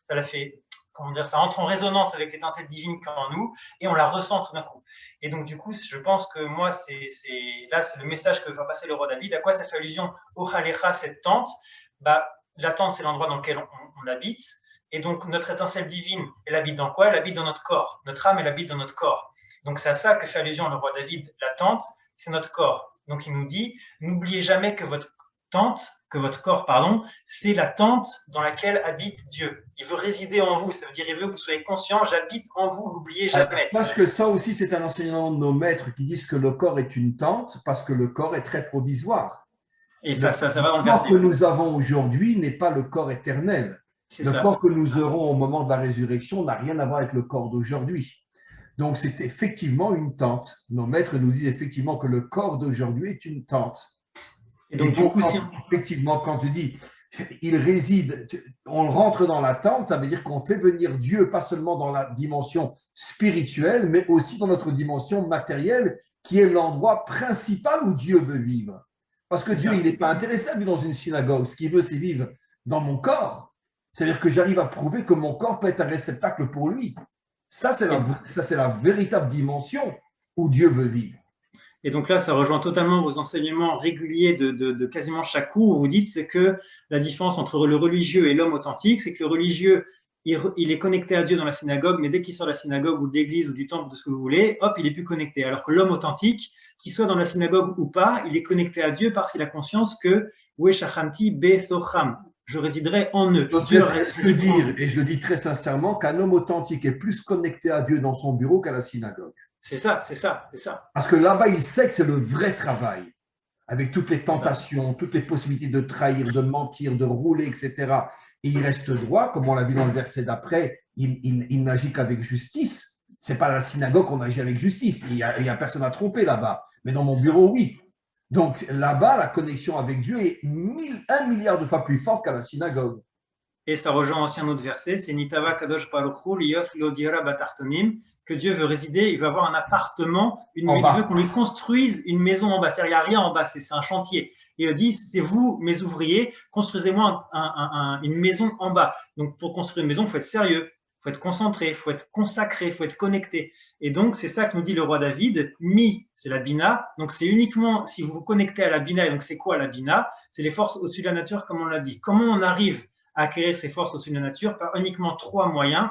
la fait, comment dire, ça entre en résonance avec l'étincelle divine qu'en nous et on la ressent tout d'un coup. Et donc, du coup, je pense que moi, là, c'est le message que va passer le roi David. À quoi ça fait allusion? Ohalecha, cette tente. La tente, c'est l'endroit dans lequel on habite. Et donc, notre étincelle divine, elle habite dans quoi? Elle habite dans notre corps. Notre âme, elle habite dans notre corps. Donc, c'est à ça que fait allusion le roi David. La tente, c'est notre corps. Donc, il nous dit, n'oubliez jamais que votre corps, c'est la tente dans laquelle habite Dieu. Il veut résider en vous, ça veut dire, il veut que vous soyez conscient, j'habite en vous, n'oubliez jamais. Sache que ça aussi, c'est un enseignement de nos maîtres qui disent que le corps est une tente parce que le corps est très provisoire. Et ça va dans le verset. Le corps que nous plus. avons aujourd'hui n'est pas le corps éternel. Le corps que nous aurons au moment de la résurrection n'a rien à voir avec le corps d'aujourd'hui. Donc, c'est effectivement une tente. Nos maîtres nous disent effectivement que le corps d'aujourd'hui est une tente. Et donc, effectivement, quand tu dis il réside, on rentre dans la tente, ça veut dire qu'on fait venir Dieu pas seulement dans la dimension spirituelle, mais aussi dans notre dimension matérielle, qui est l'endroit principal où Dieu veut vivre. Parce que Dieu, il n'est pas intéressé à vivre dans une synagogue. Ce qu'il veut, c'est vivre dans mon corps. C'est-à-dire que j'arrive à prouver que mon corps peut être un réceptacle pour lui. Ça, c'est la véritable dimension où Dieu veut vivre. Et donc là, ça rejoint totalement vos enseignements réguliers de quasiment chaque cours où vous dites c'est que la différence entre le religieux et l'homme authentique, c'est que le religieux, il est connecté à Dieu dans la synagogue, mais dès qu'il sort de la synagogue ou de l'église ou du temple, de ce que vous voulez, hop, il est plus connecté. Alors que l'homme authentique, qu'il soit dans la synagogue ou pas, il est connecté à Dieu parce qu'il a conscience que Weshachanti Besocham, je résiderai en eux. Je peux dire, et je le dis très sincèrement, qu'un homme authentique est plus connecté à Dieu dans son bureau qu'à la synagogue. C'est ça. Parce que là-bas, il sait que c'est le vrai travail, avec toutes les tentations, toutes les possibilités de trahir, de mentir, de rouler, etc. Et il reste droit, comme on l'a vu dans le verset d'après, il n'agit qu'avec justice. Ce n'est pas à la synagogue qu'on agit avec justice. Il n'y a personne à tromper là-bas. Mais dans mon bureau, oui. Donc là-bas, la connexion avec Dieu est 1 milliard de fois plus forte qu'à la synagogue. Et ça rejoint aussi un autre verset, c'est Nitava Kadosh Baruch Hu Liyof Lodira Batartonim, que Dieu veut résider, il veut avoir un appartement, il veut qu'on lui construise une maison en bas. C'est-à-dire, il n'y a rien en bas, c'est un chantier. Il a dit, c'est vous, mes ouvriers, construisez-moi une maison en bas. Donc, pour construire une maison, il faut être sérieux, il faut être concentré, il faut être consacré, il faut être connecté. Et donc, c'est ça que nous dit le roi David. Mi, c'est la bina. Donc, c'est uniquement si vous vous connectez à la bina. Et donc, c'est quoi la bina? C'est les forces au-dessus de la nature, comme on l'a dit. Comment on arrive à acquérir ces forces au-dessus de la nature? Par uniquement 3 moyens.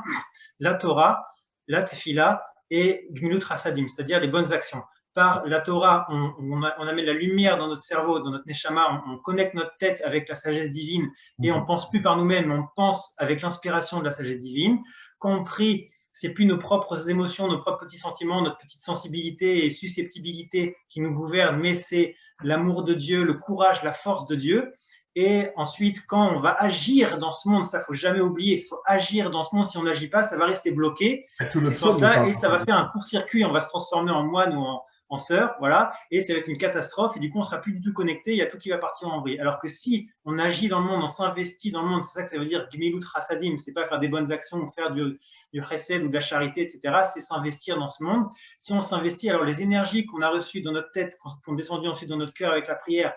La Torah, la Tefila et Gmilut Rasadim, c'est-à-dire les bonnes actions. Par la Torah, on amène la lumière dans notre cerveau, dans notre neshama, on connecte notre tête avec la sagesse divine et on ne pense plus par nous-mêmes, on pense avec l'inspiration de la sagesse divine. Quand on prie, c'est plus nos propres émotions, nos propres petits sentiments, notre petite sensibilité et susceptibilité qui nous gouvernent, mais c'est l'amour de Dieu, le courage, la force de Dieu. Et ensuite, quand on va agir dans ce monde, ça faut jamais oublier, il faut agir dans ce monde. Si on n'agit pas, ça va rester bloqué, Tout le ces psaume nous forces-là, parle. et ça va faire un court-circuit. On va se transformer en moine ou en sœur, voilà, et ça va être une catastrophe. Et du coup, on sera plus du tout connecté. Il y a tout qui va partir en vrille. Alors que si on agit dans le monde, on s'investit dans le monde, c'est ça que ça veut dire gmilut rasadim. C'est pas faire des bonnes actions ou faire du chesed ou de la charité, etc. C'est s'investir dans ce monde. Si on s'investit, alors les énergies qu'on a reçues dans notre tête, qui ont descendu ensuite dans notre cœur avec la prière,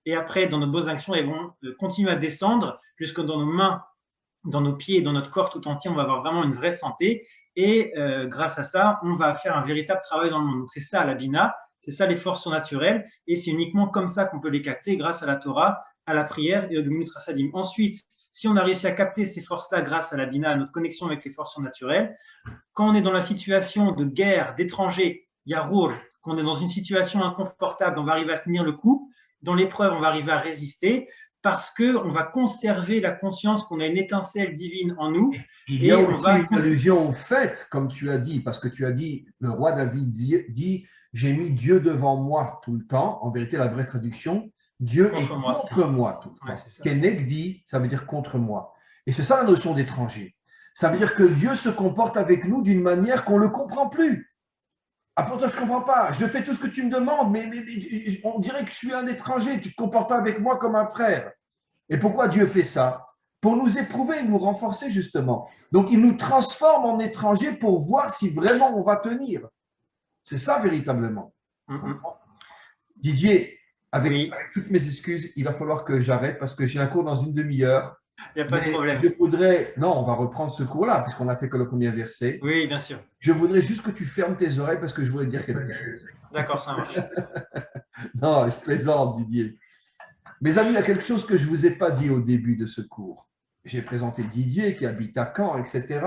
et après, dans nos bonnes actions, elles vont continuer à descendre jusque dans nos mains, dans nos pieds, dans notre corps tout entier. On va avoir vraiment une vraie santé. Et grâce à ça, on va faire un véritable travail dans le monde. Donc, c'est ça la Bina, c'est ça les forces surnaturelles. Et c'est uniquement comme ça qu'on peut les capter, grâce à la Torah, à la prière et au Gemilut Rasadim. Ensuite, si on a réussi à capter ces forces-là grâce à la Bina, à notre connexion avec les forces surnaturelles, quand on est dans la situation de guerre, d'étrangers, Yarour, qu'on est dans une situation inconfortable, on va arriver à tenir le coup. Dans l'épreuve, on va arriver à résister parce qu'on va conserver la conscience qu'on a une étincelle divine en nous. Il y a aussi une allusion au fait, comme tu as dit, parce que tu as dit, le roi David dit, j'ai mis Dieu devant moi tout le temps. En vérité, la vraie traduction, Dieu est contre moi tout le temps. Kenegdi, ça veut dire contre moi. Et c'est ça la notion d'étranger. Ça veut dire que Dieu se comporte avec nous d'une manière qu'on ne le comprend plus. Ah, pourtant, je ne comprends pas. Je fais tout ce que tu me demandes, mais on dirait que je suis un étranger. Tu ne te comportes pas avec moi comme un frère. Et pourquoi Dieu fait ça? Pour nous éprouver, nous renforcer justement. Donc, il nous transforme en étrangers pour voir si vraiment on va tenir. C'est ça véritablement. Didier, avec toutes mes excuses, il va falloir que j'arrête parce que j'ai un cours dans une demi-heure. Il n'y a pas de problème. Je voudrais… Non, on va reprendre ce cours-là puisqu'on a fait que le premier verset. Oui, bien sûr. Je voudrais juste que tu fermes tes oreilles parce que je voudrais dire quelque chose. D'accord, ça marche. Non, je plaisante, Didier. Mes amis, il y a quelque chose que je ne vous ai pas dit au début de ce cours. J'ai présenté Didier qui habite à Caen, etc.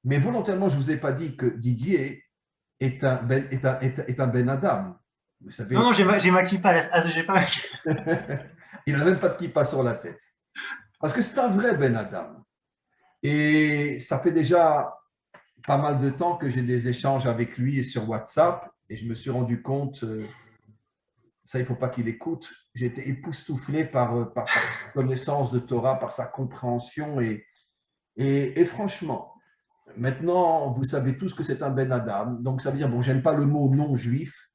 Mais volontairement, je ne vous ai pas dit que Didier est un Ben Adam. Vous savez, non, j'ai ma kippa. J'ai pas il n'a même pas de kippa sur la tête. Parce que c'est un vrai Ben Adam. Et ça fait déjà pas mal de temps que j'ai des échanges avec lui sur WhatsApp et je me suis rendu compte, ça il ne faut pas qu'il écoute, j'ai été époustouflé par sa connaissance de Torah, par sa compréhension et franchement, maintenant vous savez tous que c'est un Ben Adam, donc ça veut dire, bon, j'aime pas le mot non-juif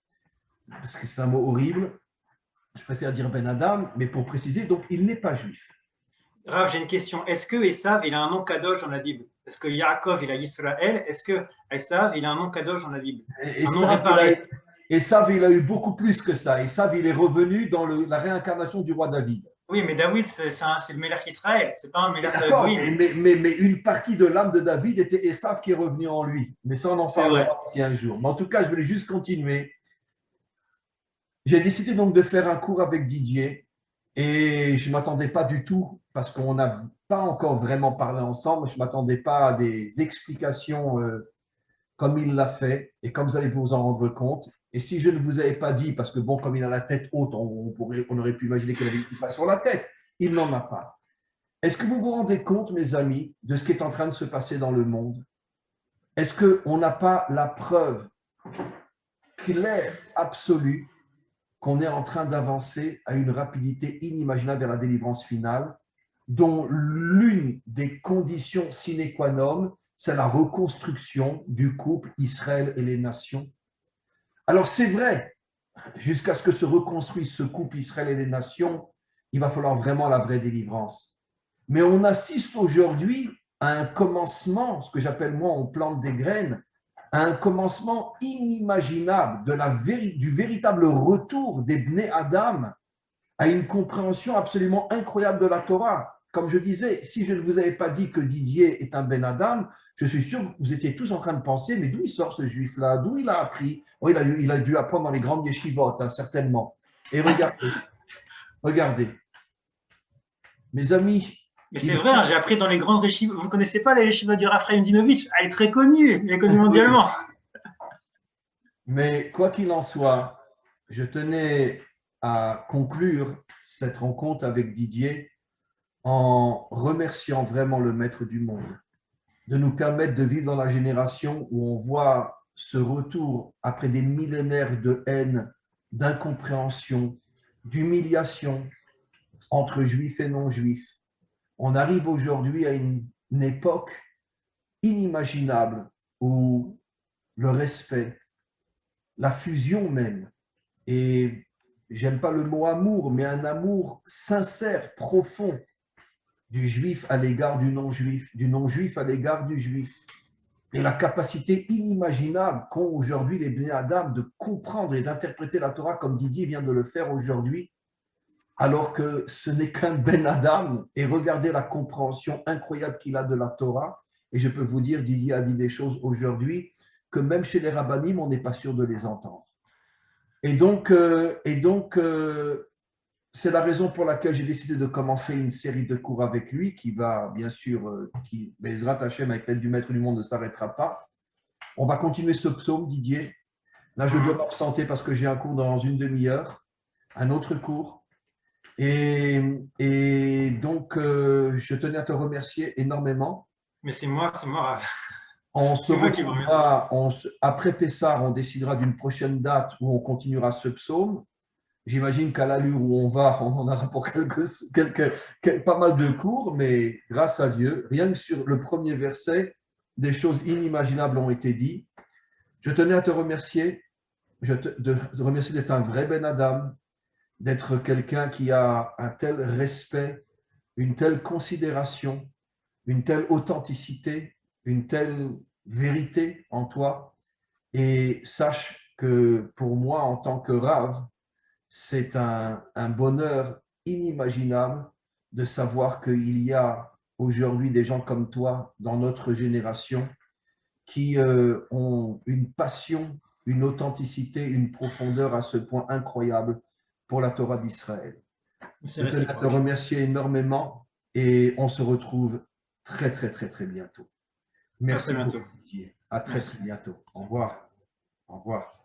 parce que c'est un mot horrible, je préfère dire Ben Adam, mais pour préciser, donc il n'est pas juif. Rav, j'ai une question. Est-ce que Esav, il a un nom kadosh dans la Bible? Est-ce que Yaakov, il a Israël? Est-ce que Esav, il a un nom kadosh dans la Bible? Esav, il a eu beaucoup plus que ça. Esav, il est revenu dans la réincarnation du roi David. Oui, mais David, c'est le Melech Israël. C'est pas un Melech D'accord, mais une partie de l'âme de David était Esav qui est revenu en lui. Mais ça, on en parlera aussi un jour. Mais en tout cas, je voulais juste continuer. J'ai décidé donc de faire un cours avec Didier. Et je ne m'attendais pas du tout, parce qu'on n'a pas encore vraiment parlé ensemble, je ne m'attendais pas à des explications comme il l'a fait, et comme vous allez vous en rendre compte. Et si je ne vous avais pas dit, parce que bon, comme il a la tête haute, on aurait pu imaginer qu'il avait une pas sur la tête, il n'en a pas. Est-ce que vous vous rendez compte, mes amis, de ce qui est en train de se passer dans le monde? Est-ce qu'on n'a pas la preuve claire, absolue, qu'on est en train d'avancer à une rapidité inimaginable vers la délivrance finale, dont l'une des conditions sine qua non, c'est la reconstruction du couple Israël et les nations. Alors c'est vrai, jusqu'à ce que se reconstruise ce couple Israël et les nations, il va falloir vraiment la vraie délivrance. Mais on assiste aujourd'hui à un commencement, ce que j'appelle moi, on plante des graines, à un commencement inimaginable du véritable retour des Bnei Adam à une compréhension absolument incroyable de la Torah. Comme je disais, si je ne vous avais pas dit que Didier est un Ben Adam, je suis sûr que vous étiez tous en train de penser, mais d'où il sort ce juif-là? D'où il a appris? Oh, il a dû apprendre dans les grandes yeshivot, hein, certainement. Et regardez. Mes amis, mais c'est vrai, hein, j'ai appris dans les grandes yeshivot. Vous ne connaissez pas la yeshiva du Raphaël Dinovitch? Elle est très connue, elle est connue mondialement. Mais quoi qu'il en soit, je tenais à conclure cette rencontre avec Didier en remerciant vraiment le maître du monde de nous permettre de vivre dans la génération où on voit ce retour après des millénaires de haine, d'incompréhension, d'humiliation, entre juifs et non-juifs. On arrive aujourd'hui à une époque inimaginable où le respect, la fusion même, et j'aime pas le mot amour, mais un amour sincère, profond, du juif à l'égard du non-juif à l'égard du juif. Et la capacité inimaginable qu'ont aujourd'hui les Bnei Adam de comprendre et d'interpréter la Torah comme Didier vient de le faire aujourd'hui, alors que ce n'est qu'un Ben Adam, et regardez la compréhension incroyable qu'il a de la Torah. Et je peux vous dire, Didier a dit des choses aujourd'hui que même chez les rabbinim, on n'est pas sûr de les entendre. Et donc, c'est la raison pour laquelle j'ai décidé de commencer une série de cours avec lui, qui va, bien sûr, qui, Bezrat Hashem, avec l'aide du Maître du Monde, ne s'arrêtera pas. On va continuer ce psaume, Didier. Là, je dois m'absenter parce que j'ai un cours dans une demi-heure, un autre cours. Et donc, je tenais à te remercier énormément. Mais c'est moi. On se retrouvera, après Pessah, on décidera d'une prochaine date où on continuera ce psaume. J'imagine qu'à l'allure où on va, on en aura pour pas mal de cours, mais grâce à Dieu, rien que sur le premier verset, des choses inimaginables ont été dites. Je tenais à te remercier, de remercier d'être un vrai Ben Adam, d'être quelqu'un qui a un tel respect, une telle considération, une telle authenticité, une telle vérité en toi. Et sache que pour moi, en tant que Rav, c'est un bonheur inimaginable de savoir qu'il y a aujourd'hui des gens comme toi dans notre génération qui ont une passion, une authenticité, une profondeur à ce point incroyable pour la Torah d'Israël. Je tenais à te remercier énormément et on se retrouve très, très, très, très bientôt. Merci beaucoup. À très, très bientôt. Au revoir. Au revoir.